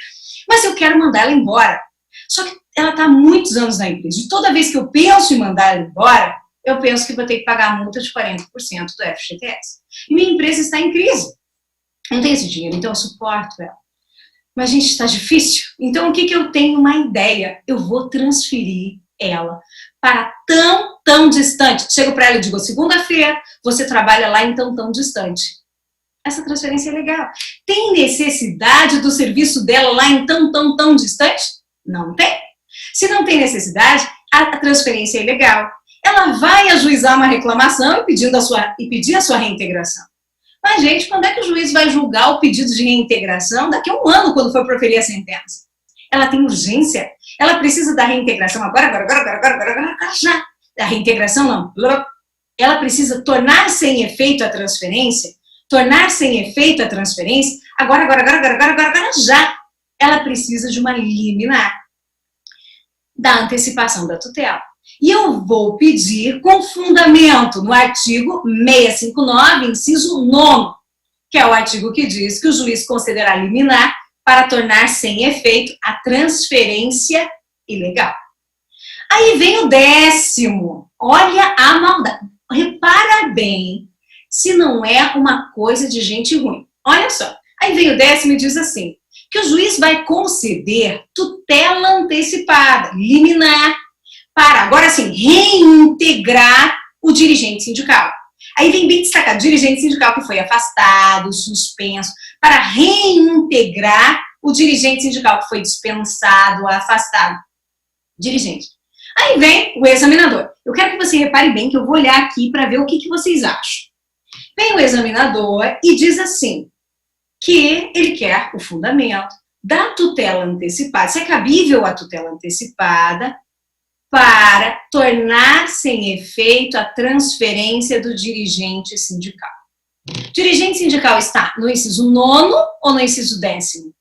Mas eu quero mandar ela embora. Só que ela está há muitos anos na empresa. E toda vez que eu penso em mandar ela embora, eu penso que vou ter que pagar a multa de 40% do FGTS. E minha empresa está em crise. Não tem esse dinheiro, então eu suporto ela. Mas, gente, está difícil. Então, o que eu tenho uma ideia? Eu vou transferir ela para tão distante. Chego para ela e digo, segunda-feira, você trabalha lá em tão distante. Essa transferência é legal. Tem necessidade do serviço dela lá em tão distante? Não tem. Se não tem necessidade, a transferência é ilegal. Ela vai ajuizar uma reclamação e pedir a sua reintegração. Mas, gente, quando é que o juiz vai julgar o pedido de reintegração? Daqui a um ano, quando for proferir a sentença. Ela tem urgência? Ela precisa da reintegração agora, já. A reintegração não. Ela precisa tornar sem efeito a transferência, agora, já. Ela precisa de uma liminar da antecipação da tutela. E eu vou pedir com fundamento no artigo 659, inciso 9, que é o artigo que diz que o juiz concederá liminar para tornar sem efeito a transferência ilegal. Aí vem o 10º. Olha a maldade. Repara bem se não é uma coisa de gente ruim. Olha só. Aí vem o 10º e diz assim, que o juiz vai conceder tutela antecipada, liminar, para, agora sim, reintegrar o dirigente sindical. Aí vem bem destacado, dirigente sindical que foi afastado, suspenso, para reintegrar o dirigente sindical que foi dispensado, afastado. Dirigente. Aí vem o examinador. Eu quero que você repare bem que eu vou olhar aqui para ver o que vocês acham. Vem o examinador e diz assim, que ele quer o fundamento da tutela antecipada, se é cabível a tutela antecipada, para tornar sem efeito a transferência do dirigente sindical. O dirigente sindical está no inciso 9º ou no inciso 10º?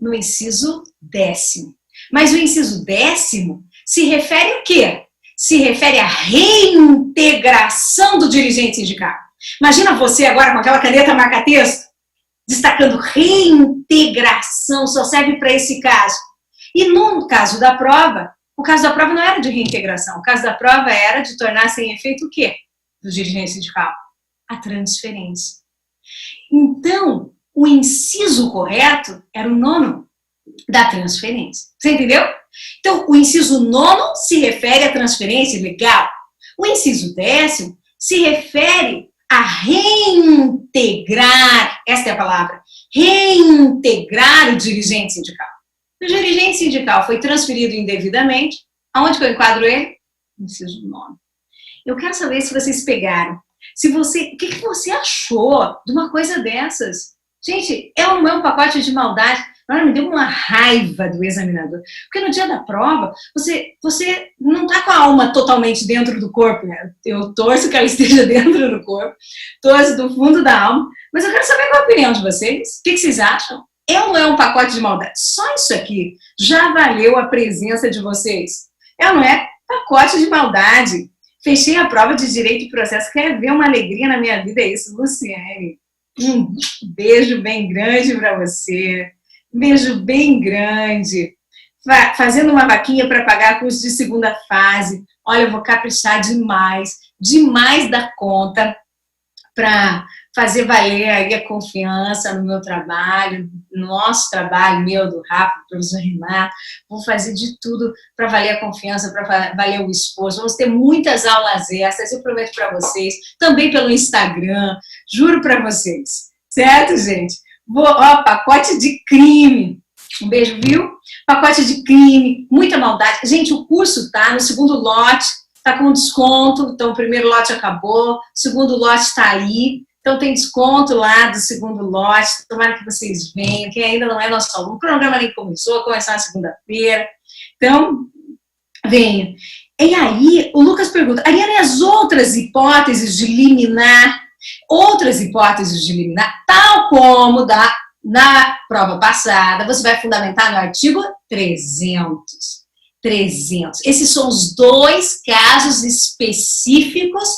No inciso 10º. Mas o inciso 10º se refere a quê? Se refere à reintegração do dirigente sindical. Imagina você agora com aquela caneta marca-texto, destacando reintegração, só serve para esse caso. E no caso da prova, o caso da prova não era de reintegração, o caso da prova era de tornar sem efeito o quê? Do dirigente sindical? A transferência. Então, o inciso correto era o 9º da transferência. Você entendeu? Então, o inciso 9º se refere à transferência legal. O inciso 10º se refere a reintegrar, esta é a palavra, reintegrar o dirigente sindical. O dirigente sindical foi transferido indevidamente. Aonde que eu enquadro ele? Inciso 9. Eu quero saber se vocês pegaram. O que você achou de uma coisa dessas? Gente, não é um pacote de maldade. Me deu uma raiva do examinador. Porque no dia da prova, você não está com a alma totalmente dentro do corpo, né? Eu torço que ela esteja dentro do corpo, torço do fundo da alma, mas eu quero saber qual a opinião de vocês. O que vocês acham? Não é um pacote de maldade. Só isso aqui já valeu a presença de vocês. Não é? Pacote de maldade. Fechei a prova de Direito e Processo. Quer ver uma alegria na minha vida? É isso, Luciene. Um beijo bem grande para você. Um beijo bem grande. Fazendo uma vaquinha para pagar curso de segunda fase. Olha, eu vou caprichar demais, demais da conta para fazer valer aí a confiança no meu trabalho, no nosso trabalho, meu, do Rafa, do professor Renato. Vou fazer de tudo para valer a confiança, para valer o esforço. Vamos ter muitas aulas extras, eu prometo para vocês, também pelo Instagram, juro para vocês. Certo, gente? Pacote de crime. Um beijo, viu? Pacote de crime, muita maldade. Gente, o curso tá no segundo lote, tá com desconto, então o primeiro lote acabou, o segundo lote está aí, então tem desconto lá do segundo lote, tomara que vocês venham, quem ainda não é nosso aluno, o programa nem começou, vai começar na segunda-feira, então venha. E aí, o Lucas pergunta, Ariane, as outras hipóteses de liminar, tal como na prova passada, você vai fundamentar no artigo 300. Esses são os 2 casos específicos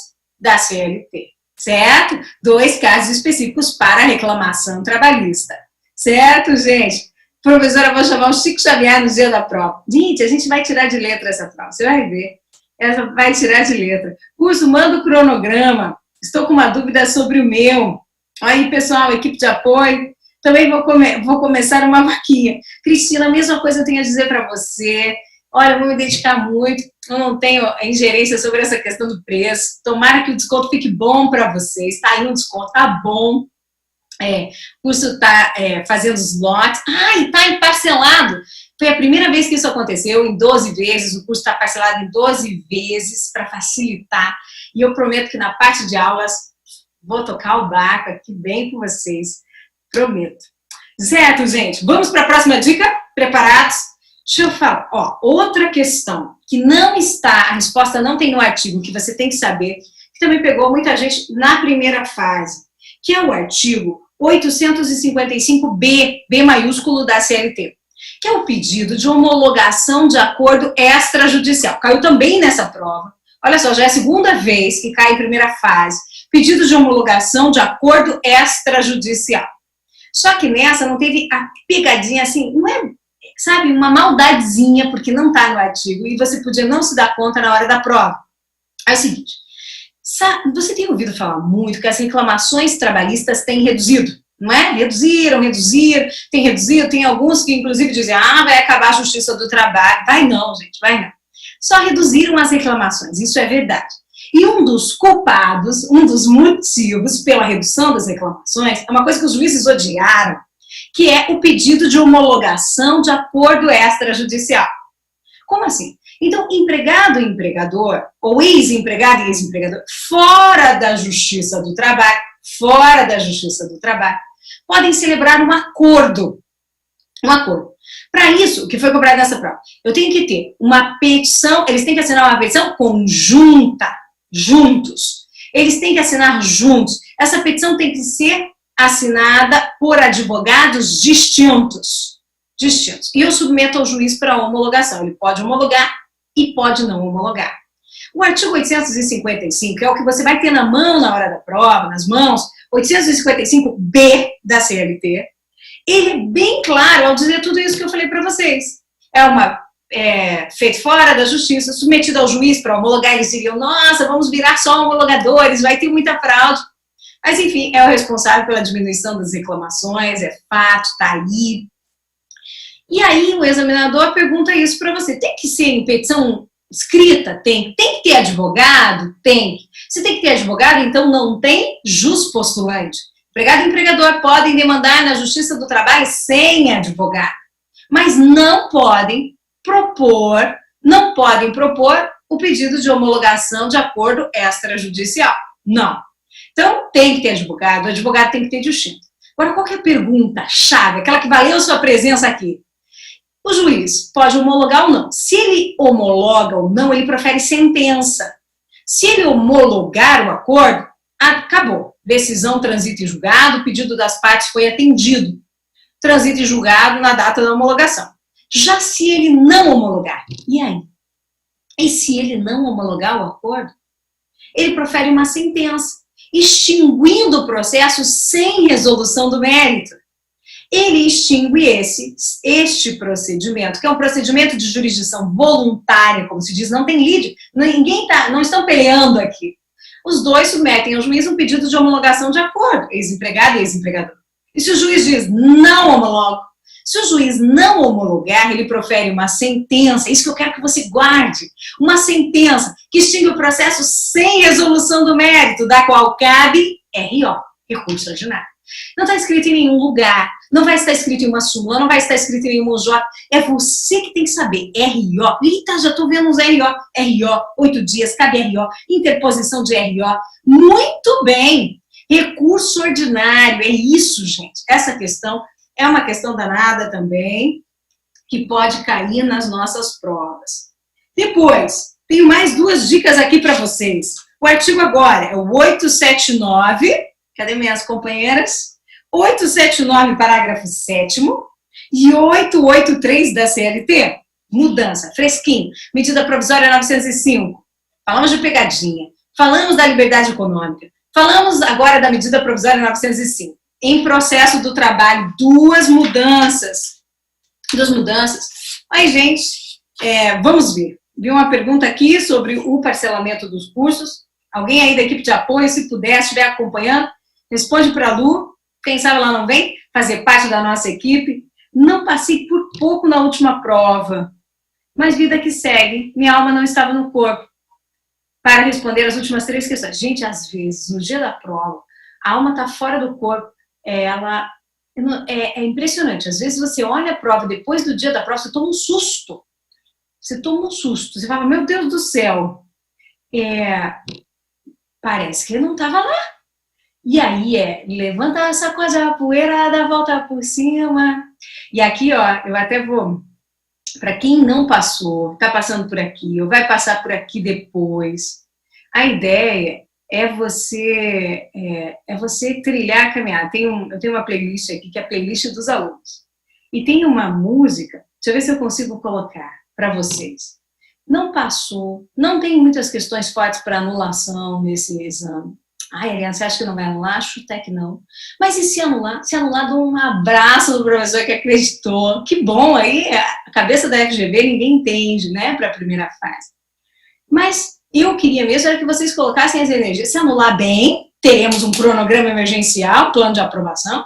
da CLT, certo? 2 casos específicos para reclamação trabalhista, certo, gente? Professora, vou chamar o Chico Xavier no dia da prova. Gente, a gente vai tirar de letra essa prova, você vai ver. Essa vai tirar de letra. Curso, manda o cronograma. Estou com uma dúvida sobre o meu. Aí, pessoal, equipe de apoio, também vou começar uma vaquinha. Cristina, a mesma coisa eu tenho a dizer para você. Olha, eu vou me dedicar muito, eu não tenho ingerência sobre essa questão do preço. Tomara que o desconto fique bom para vocês. Está aí um desconto, tá bom. O curso está fazendo os lotes. E está parcelado. Foi a primeira vez que isso aconteceu, em 12 vezes. O curso está parcelado em 12 vezes para facilitar. E eu prometo que na parte de aulas vou tocar o barco aqui bem com vocês. Prometo. Certo, gente? Vamos para a próxima dica? Preparados? Deixa eu falar. Outra questão que não está, a resposta não tem no artigo, que você tem que saber, que também pegou muita gente na primeira fase, que é o artigo 855B, B maiúsculo da CLT, que é o pedido de homologação de acordo extrajudicial. Caiu também nessa prova. Olha só, já é a segunda vez que cai em primeira fase. Pedido de homologação de acordo extrajudicial. Só que nessa não teve a pegadinha assim, não é, sabe, uma maldadezinha, porque não está no artigo, e você podia não se dar conta na hora da prova. É o seguinte, você tem ouvido falar muito que as reclamações trabalhistas têm reduzido, não é? Reduziram, tem alguns que inclusive dizem, vai acabar a justiça do trabalho. Vai não, gente, vai não. Só reduziram as reclamações, isso é verdade. E um dos culpados, um dos motivos pela redução das reclamações, é uma coisa que os juízes odiaram, que é o pedido de homologação de acordo extrajudicial. Como assim? Então, empregado e empregador, ou ex-empregado e ex-empregador, fora da Justiça do Trabalho, podem celebrar um acordo. Para isso, o que foi cobrado nessa prova? Eu tenho que ter uma petição, eles têm que assinar uma petição conjunta, juntos. Eles têm que assinar juntos. Essa petição tem que ser assinada por advogados distintos. E eu submeto ao juiz para homologação. Ele pode homologar e pode não homologar. O artigo 855, que é o que você vai ter na mão na hora da prova, nas mãos, 855B da CLT, ele é bem claro ao dizer tudo isso que eu falei para vocês. Feito fora da justiça, submetido ao juiz para homologar, eles diriam, nossa, vamos virar só homologadores, vai ter muita fraude. Mas, enfim, é o responsável pela diminuição das reclamações, é fato, está aí. E aí o examinador pergunta isso para você. Tem que ser em petição escrita? Tem. Tem que ter advogado? Tem. Se tem que ter advogado, então não tem juspostulante. Empregado e empregador podem demandar na Justiça do Trabalho sem advogado. Mas não podem propor o pedido de homologação de acordo extrajudicial. Não. Então, tem que ter advogado, o advogado tem que ter distinto. Agora, qual que é a pergunta-chave, aquela que valeu sua presença aqui? O juiz pode homologar ou não. Se ele homologa ou não, ele profere sentença. Se ele homologar o acordo, acabou. Decisão transita em julgado, o pedido das partes foi atendido. Transita em julgado na data da homologação. Já se ele não homologar, e aí? E se ele não homologar o acordo, ele profere uma sentença, extinguindo o processo sem resolução do mérito. Ele extingue este procedimento, que é um procedimento de jurisdição voluntária, como se diz, não tem lide, não estão peleando aqui. Os dois submetem ao juiz um pedido de homologação de acordo, ex-empregado e ex-empregador. E se o juiz diz não homologo, se o juiz não homologar, ele profere uma sentença, isso que eu quero que você guarde, uma sentença que extingue o processo sem resolução do mérito, da qual cabe RO, recurso ordinário. Não está escrito em nenhum lugar, não vai estar escrito em uma súmula, não vai estar escrito em nenhum OJ, é você que tem que saber, RO, eita, já estou vendo uns RO, 8 dias, cabe RO, interposição de RO, muito bem, recurso ordinário, é isso, gente, essa questão é uma questão danada também, que pode cair nas nossas provas. Depois, tenho mais 2 dicas aqui para vocês, o artigo agora é o 879, cadê minhas companheiras? 879, parágrafo 7º, e 883 da CLT. Mudança, fresquinho. Medida provisória 905. Falamos de pegadinha. Falamos da liberdade econômica. Falamos agora da medida provisória 905. Em processo do trabalho, 2 mudanças. 2 mudanças. Aí, gente, vamos ver. Vi uma pergunta aqui sobre o parcelamento dos cursos. Alguém aí da equipe de apoio, se puder, estiver acompanhando, responde para a Lu, quem sabe ela não vem fazer parte da nossa equipe. Não passei por pouco na última prova, mas vida que segue, minha alma não estava no corpo para responder as últimas 3 questões. Gente, às vezes, no dia da prova, a alma está fora do corpo, é impressionante. Às vezes você olha a prova, depois do dia da prova, você toma um susto. Você fala, meu Deus do céu, parece que ele não estava lá. E aí levanta, sacode a poeira, dá a volta por cima. E aqui, ó, eu até vou, para quem não passou, está passando por aqui, ou vai passar por aqui depois, a ideia é você trilhar a caminhada. Eu tenho uma playlist aqui, que é a playlist dos alunos. E tem uma música, deixa eu ver se eu consigo colocar para vocês. Não passou, não tem muitas questões fortes para anulação nesse exame. Ai, Eliana, você acha que não vai anular? Acho até que não. Mas e se anular? Se anular, dou um abraço do professor que acreditou. Que bom, aí a cabeça da FGV ninguém entende, né, para a primeira fase. Mas eu queria mesmo era que vocês colocassem as energias. Se anular bem, teremos um cronograma emergencial, plano de aprovação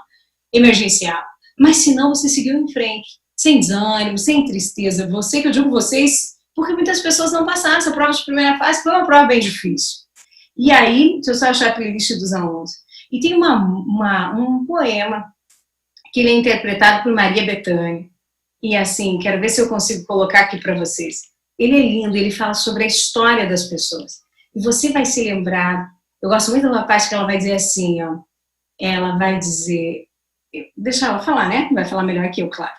emergencial. Mas se não, você seguiu em frente, sem desânimo, sem tristeza. Você, que eu digo vocês, porque muitas pessoas não passaram essa prova de primeira fase, foi uma prova bem difícil. E aí, deixa eu só achar a playlist dos alunos. E tem um poema que ele é interpretado por Maria Bethânia. E assim, quero ver se eu consigo colocar aqui para vocês. Ele é lindo, ele fala sobre a história das pessoas. E você vai se lembrar, eu gosto muito de uma parte que ela vai dizer assim, ó. Ela vai dizer, deixa ela falar, né? Vai falar melhor que eu, claro.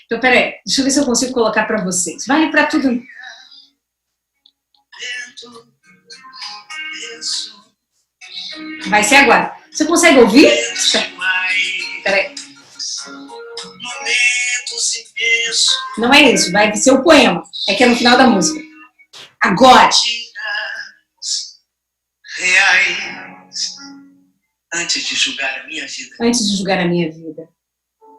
Então, peraí, deixa eu ver se eu consigo colocar para vocês. Vale para tudo. Vai ser agora. Você consegue ouvir? Peraí. Não é isso, vai ser o poema. É que é no final da música. Agora. Reais. Antes de julgar a minha vida. Antes de julgar a minha vida.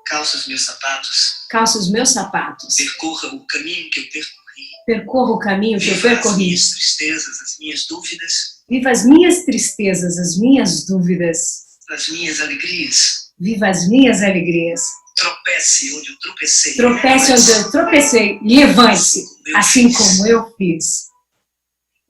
Calça os meus sapatos. Calça os meus sapatos. Percorra o caminho que eu percorri. Percorra o caminho que eu percorri. Viva as minhas tristezas, as minhas dúvidas. Viva as minhas tristezas, as minhas dúvidas. As minhas alegrias. Viva as minhas alegrias. Tropece onde eu tropecei. Tropece onde eu tropecei. Levante-se, assim como eu fiz.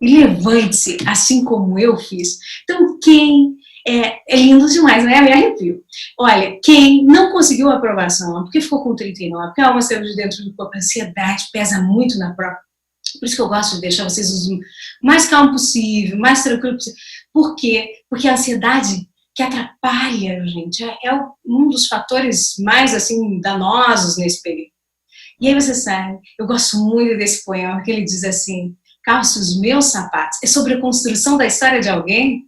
E levante-se, assim como eu fiz. Então, quem... É lindo demais, né? Me arrepio. Olha, quem não conseguiu a aprovação, porque ficou com 39, porque a alma saiu de dentro do corpo, a ansiedade pesa muito na prova. Por isso que eu gosto de deixar vocês o mais calmo possível, mais tranquilo possível. Por quê? Porque a ansiedade que atrapalha, gente, é um dos fatores mais, assim, danosos nesse período. E aí você sabe, eu gosto muito desse poema, que ele diz assim, calça os meus sapatos. É sobre a construção da história de alguém.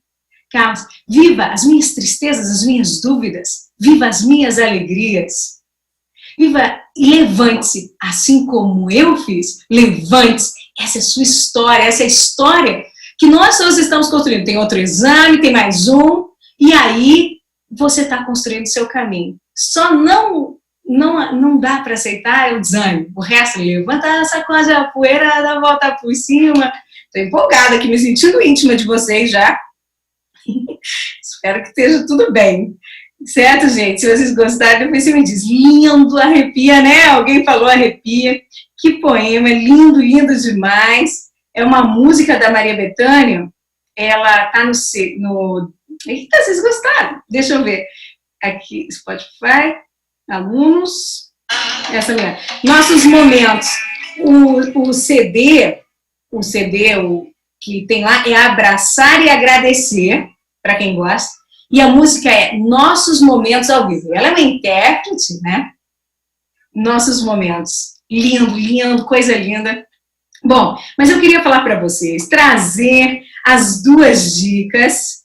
Calça, viva as minhas tristezas, as minhas dúvidas. Viva as minhas alegrias. Viva e levante-se, assim como eu fiz. Levante-se, Essa é a sua história, essa é a história que nós todos estamos construindo. Tem outro exame, tem mais um, e aí você está construindo o seu caminho. Só não dá para aceitar o desânimo. O resto, levanta, sacode a poeira, dá a volta por cima. Estou empolgada aqui, me sentindo íntima de vocês já. Espero que esteja tudo bem. Certo, gente? Se vocês gostarem, depois você me diz. Lindo, arrepia, né? Alguém falou arrepia. Que poema, lindo, lindo demais. É uma música da Maria Bethânia. Ela tá no... Eita, vocês gostaram? Deixa eu ver. Aqui, Spotify, alunos. Essa minha. Nossos momentos. O CD que tem lá é Abraçar e Agradecer, para quem gosta. E a música é Nossos Momentos ao Vivo. Ela é uma intérprete, né? Nossos Momentos. Lindo, lindo, coisa linda. Bom, mas eu queria falar para vocês, trazer as duas dicas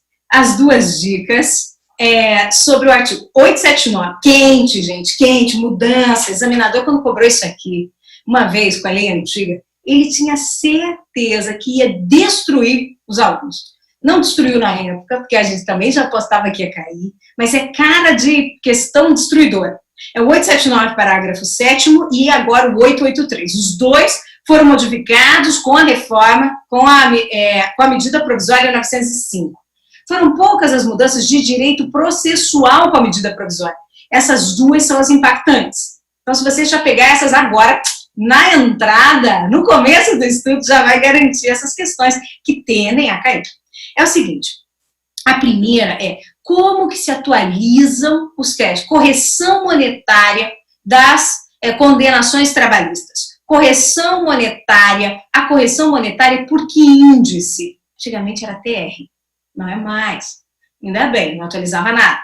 sobre o artigo 879. Quente, gente, quente, mudança. Examinador, quando cobrou isso aqui, uma vez com a lei antiga, ele tinha certeza que ia destruir os alunos. Não destruiu na época, porque a gente também já apostava que ia cair, mas é cara de questão destruidora. É o 879, parágrafo 7º, e agora o 883. Os dois foram modificados com a reforma, com a medida provisória 905. Foram poucas as mudanças de direito processual com a medida provisória. Essas duas são as impactantes. Então, se você já pegar essas agora, na entrada, no começo do estudo, já vai garantir essas questões que tendem a cair. É o seguinte, a primeira é como que se atualizam os créditos, correção monetária das condenações trabalhistas. Correção monetária, a correção monetária por que índice? Antigamente era TR, não é mais. Ainda bem, não atualizava nada.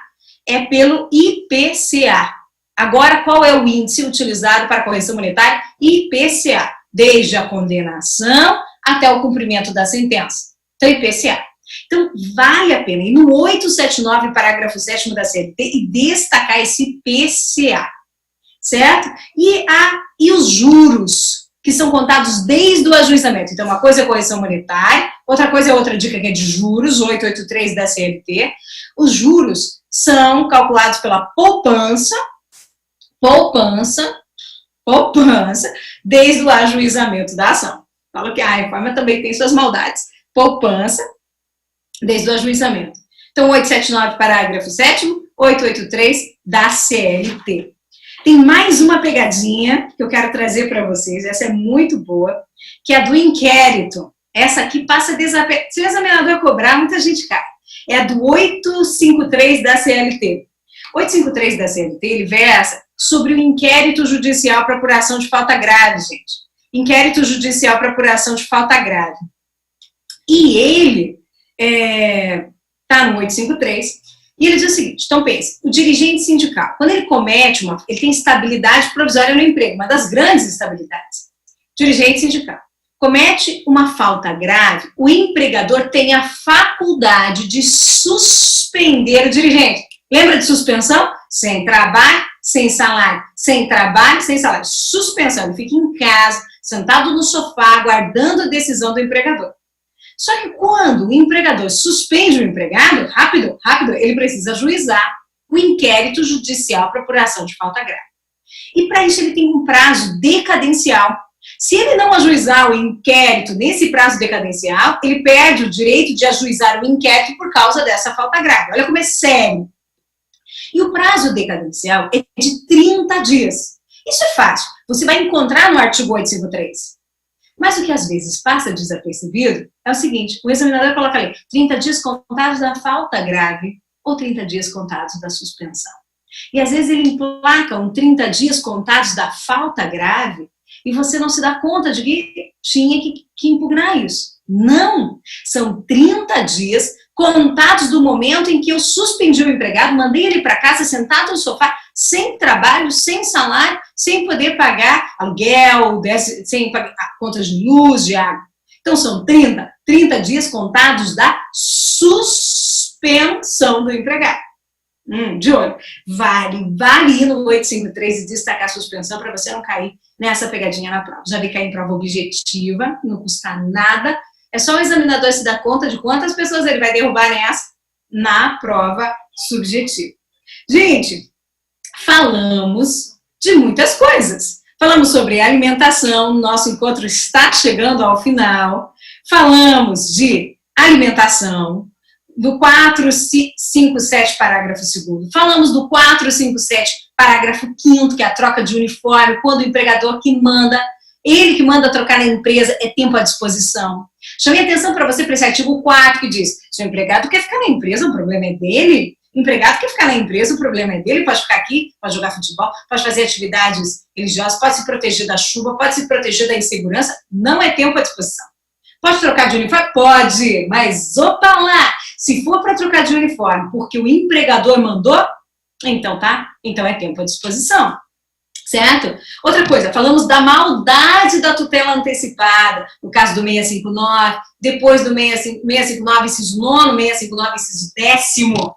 É pelo IPCA. Agora, qual é o índice utilizado para a correção monetária? IPCA, desde a condenação até o cumprimento da sentença. Então, IPCA. Então, vale a pena ir no 879, parágrafo 7º da CLT e destacar esse IPCA, certo? E os juros, que são contados desde o ajuizamento. Então, uma coisa é correção monetária, outra coisa é outra dica que é de juros, 883 da CLT. Os juros são calculados pela poupança, desde o ajuizamento da ação. Fala que a reforma também tem suas maldades. Poupança, desde o ajuizamento. Então, 879, parágrafo 7º, 883 da CLT. Tem mais uma pegadinha que eu quero trazer para vocês, essa é muito boa, que é a do inquérito. Essa aqui passa desapercebida. Se o examinador cobrar, muita gente cai. É a do 853 da CLT. 853 da CLT, ele versa sobre o inquérito judicial para apuração de falta grave, gente. Inquérito judicial para apuração de falta grave. E ele está no 853, e ele diz o seguinte, então pense, o dirigente sindical, quando ele comete ele tem estabilidade provisória no emprego, uma das grandes estabilidades. Dirigente sindical comete uma falta grave, o empregador tem a faculdade de suspender o dirigente. Lembra de suspensão? Sem trabalho, sem salário. Sem trabalho, sem salário. Suspensão, ele fica em casa, sentado no sofá, aguardando a decisão do empregador. Só que quando o empregador suspende o empregado, rápido, ele precisa ajuizar o inquérito judicial para apuração de falta grave. E para isso ele tem um prazo decadencial. Se ele não ajuizar o inquérito nesse prazo decadencial, ele perde o direito de ajuizar o inquérito por causa dessa falta grave. Olha como é sério. E o prazo decadencial é de 30 dias. Isso é fácil. Você vai encontrar no artigo 853. Mas o que às vezes passa desapercebido é o seguinte, o examinador coloca ali 30 dias contados da falta grave ou 30 dias contados da suspensão. E às vezes ele emplaca 30 dias contados da falta grave e você não se dá conta de que tinha que impugnar isso. Não! São 30 dias contados do momento em que eu suspendi o empregado, mandei ele para casa sentado no sofá, sem trabalho, sem salário, sem poder pagar aluguel, sem pagar contas de luz, de água. Então, são 30 dias contados da suspensão do empregado. De olho. Vale ir no 853 e destacar a suspensão para você não cair nessa pegadinha na prova. Já vi cair em prova objetiva, não custa nada. É só o examinador se dar conta de quantas pessoas ele vai derrubar nessa na prova subjetiva. Gente, falamos de muitas coisas. Falamos sobre alimentação, nosso encontro está chegando ao final. Falamos de alimentação, do 457, parágrafo 2º. Falamos do 457, parágrafo 5º, que é a troca de uniforme, quando o empregador que manda, ele que manda trocar na empresa, é tempo à disposição. Chamei atenção para você para esse artigo 4º, que diz, se o empregado quer ficar na empresa, o problema é dele. O empregado quer ficar na empresa, o problema é dele, pode ficar aqui, pode jogar futebol, pode fazer atividades religiosas, pode se proteger da chuva, pode se proteger da insegurança, não é tempo à disposição. Pode trocar de uniforme? Pode, mas opa lá, se for para trocar de uniforme porque o empregador mandou, então tá, então é tempo à disposição, certo? Outra coisa, falamos da maldade da tutela antecipada, no caso do 659, depois do 659, inciso 9, 659, inciso 10º,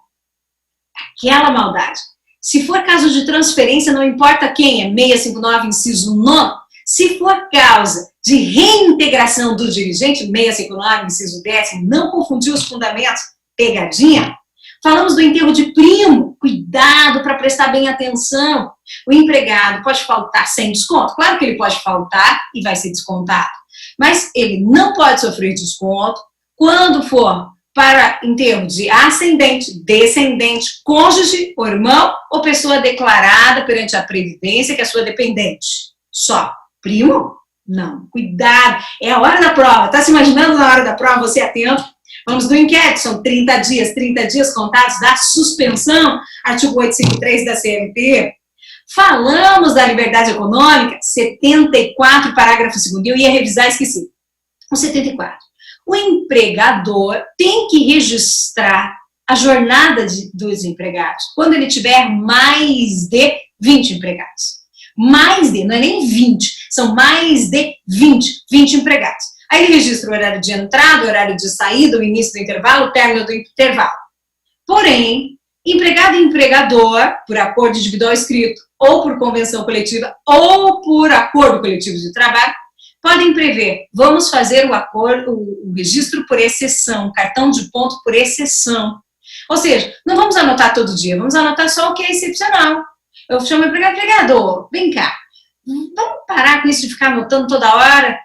aquela maldade. Se for caso de transferência, não importa quem, é 659, inciso 9, se for causa de reintegração do dirigente, 659, inciso 10º, não confundir os fundamentos, pegadinha. Falamos do enterro de primo, cuidado para prestar bem atenção. O empregado pode faltar sem desconto, claro que ele pode faltar e vai ser descontado, mas ele não pode sofrer desconto quando for para enterro de ascendente, descendente, cônjuge, ou irmão ou pessoa declarada perante a Previdência que é sua dependente. Só. Primo? Não. Cuidado. É a hora da prova. Tá se imaginando na hora da prova, você atento? Vamos do inquérito. São 30 dias contados da suspensão, artigo 853 da CLT. Falamos da liberdade econômica, 74, parágrafo 2º. Eu ia revisar, esqueci. O 74. O empregador tem que registrar a jornada dos empregados quando ele tiver mais de 20 empregados. Mais de, não é nem 20, são mais de 20 empregados. Aí ele registra o horário de entrada, o horário de saída, o início do intervalo, o término do intervalo. Porém, empregado e empregador, por acordo individual escrito, ou por convenção coletiva, ou por acordo coletivo de trabalho, podem prever, vamos fazer o registro por exceção, cartão de ponto por exceção. Ou seja, não vamos anotar todo dia, vamos anotar só o que é excepcional. Eu chamo o empregador, vem cá, vamos parar com isso de ficar anotando toda hora,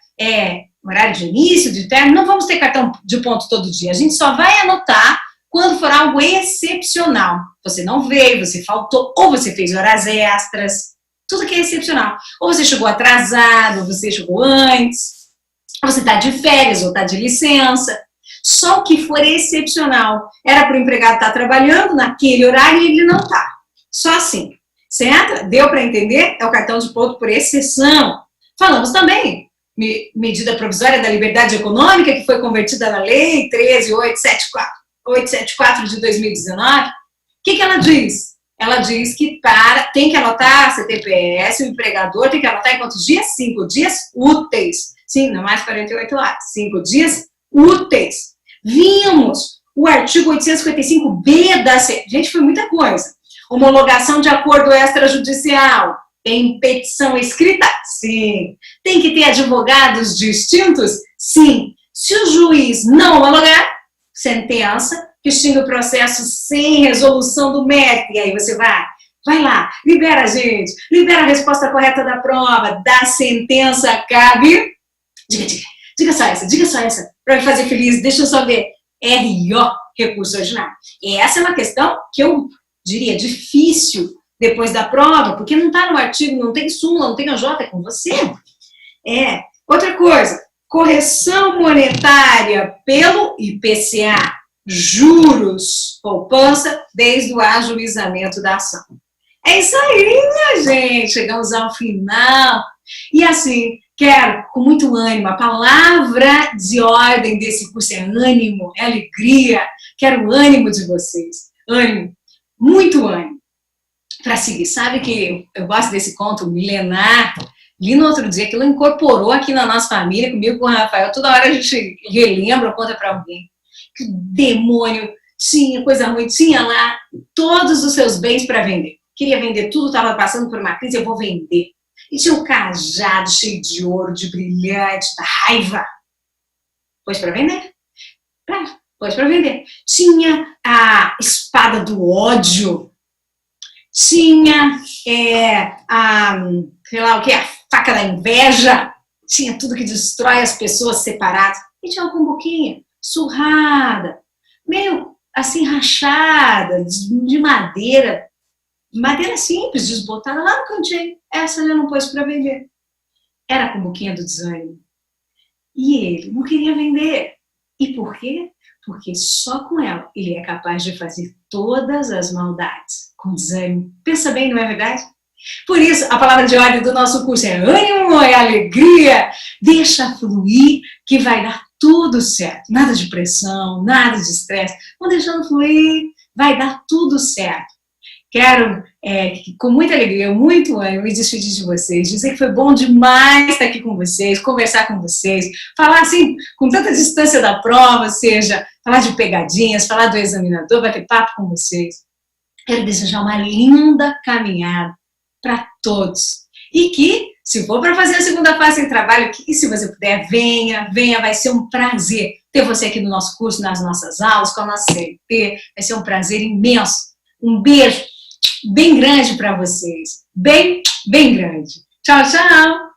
horário de início, de término, não vamos ter cartão de ponto todo dia, a gente só vai anotar quando for algo excepcional. Você não veio, você faltou, ou você fez horas extras, tudo que é excepcional. Ou você chegou atrasado, ou você chegou antes, ou você está de férias, ou está de licença. Só o que for excepcional. Era para o empregado estar trabalhando naquele horário e ele não está. Só assim. Certo? Deu para entender? É o cartão de ponto por exceção. Falamos também, medida provisória da liberdade econômica, que foi convertida na Lei 13.874 de 2019. O que ela diz? Ela diz que tem que anotar a CTPS, o empregador tem que anotar em quantos dias? 5 dias úteis. Sim, não mais 48 horas. 5 dias úteis. Vimos o artigo 855B da CLT. Gente, foi muita coisa. Homologação de acordo extrajudicial. Tem petição escrita? Sim. Tem que ter advogados distintos? Sim. Se o juiz não homologar, sentença que extingue o processo sem resolução do mérito. E aí você vai lá, libera a gente, libera a resposta correta da prova, da sentença cabe. Diga só essa, para me fazer feliz, deixa eu só ver. RO, recurso ordinário. E essa é uma questão que eu diria difícil depois da prova, porque não está no artigo, não tem súmula, não tem AJ, é com você. Outra coisa, correção monetária pelo IPCA, juros, poupança, desde o ajuizamento da ação. É isso aí, minha gente, chegamos ao final. E assim, quero, com muito ânimo, a palavra de ordem desse curso é ânimo, é alegria, quero o ânimo de vocês, ânimo, muito ânimo, para seguir. Sabe que eu gosto desse conto milenar, li no outro dia, aquilo incorporou aqui na nossa família, comigo com o Rafael, toda hora a gente relembra ou conta para alguém, que o demônio tinha coisa ruim, tinha lá todos os seus bens para vender. Queria vender tudo, estava passando por uma crise, eu vou vender. E tinha um cajado cheio de ouro, de brilhante, da raiva. Pôs para vender. Pôs para vender. Tinha a espada do ódio. Tinha sei lá o que, a faca da inveja. Tinha tudo que destrói as pessoas separadas. E tinha uma cumbuquinha surrada, meio assim rachada, de madeira simples, desbotada lá no cantinho. Essa ele não pôs para vender. Era a cumbuquinha do desânimo. E ele não queria vender. E por quê? Porque só com ela ele é capaz de fazer todas as maldades. Com desânimo. Pensa bem, não é verdade? Por isso, a palavra de ordem do nosso curso é ânimo, é alegria. Deixa fluir que vai dar tudo certo. Nada de pressão, nada de estresse. Vão deixando fluir, vai dar tudo certo. Quero, com muita alegria, muito ânimo, me despedir de vocês, dizer que foi bom demais estar aqui com vocês, conversar com vocês, falar assim, com tanta distância da prova, ou seja, falar de pegadinhas, falar do examinador, bater papo com vocês. Quero desejar uma linda caminhada para todos. E que, se for para fazer a segunda fase em trabalho, que se você puder, venha, vai ser um prazer ter você aqui no nosso curso, nas nossas aulas, com a nossa CLT, vai ser um prazer imenso. Um beijo bem grande para vocês, bem grande. Tchau, tchau!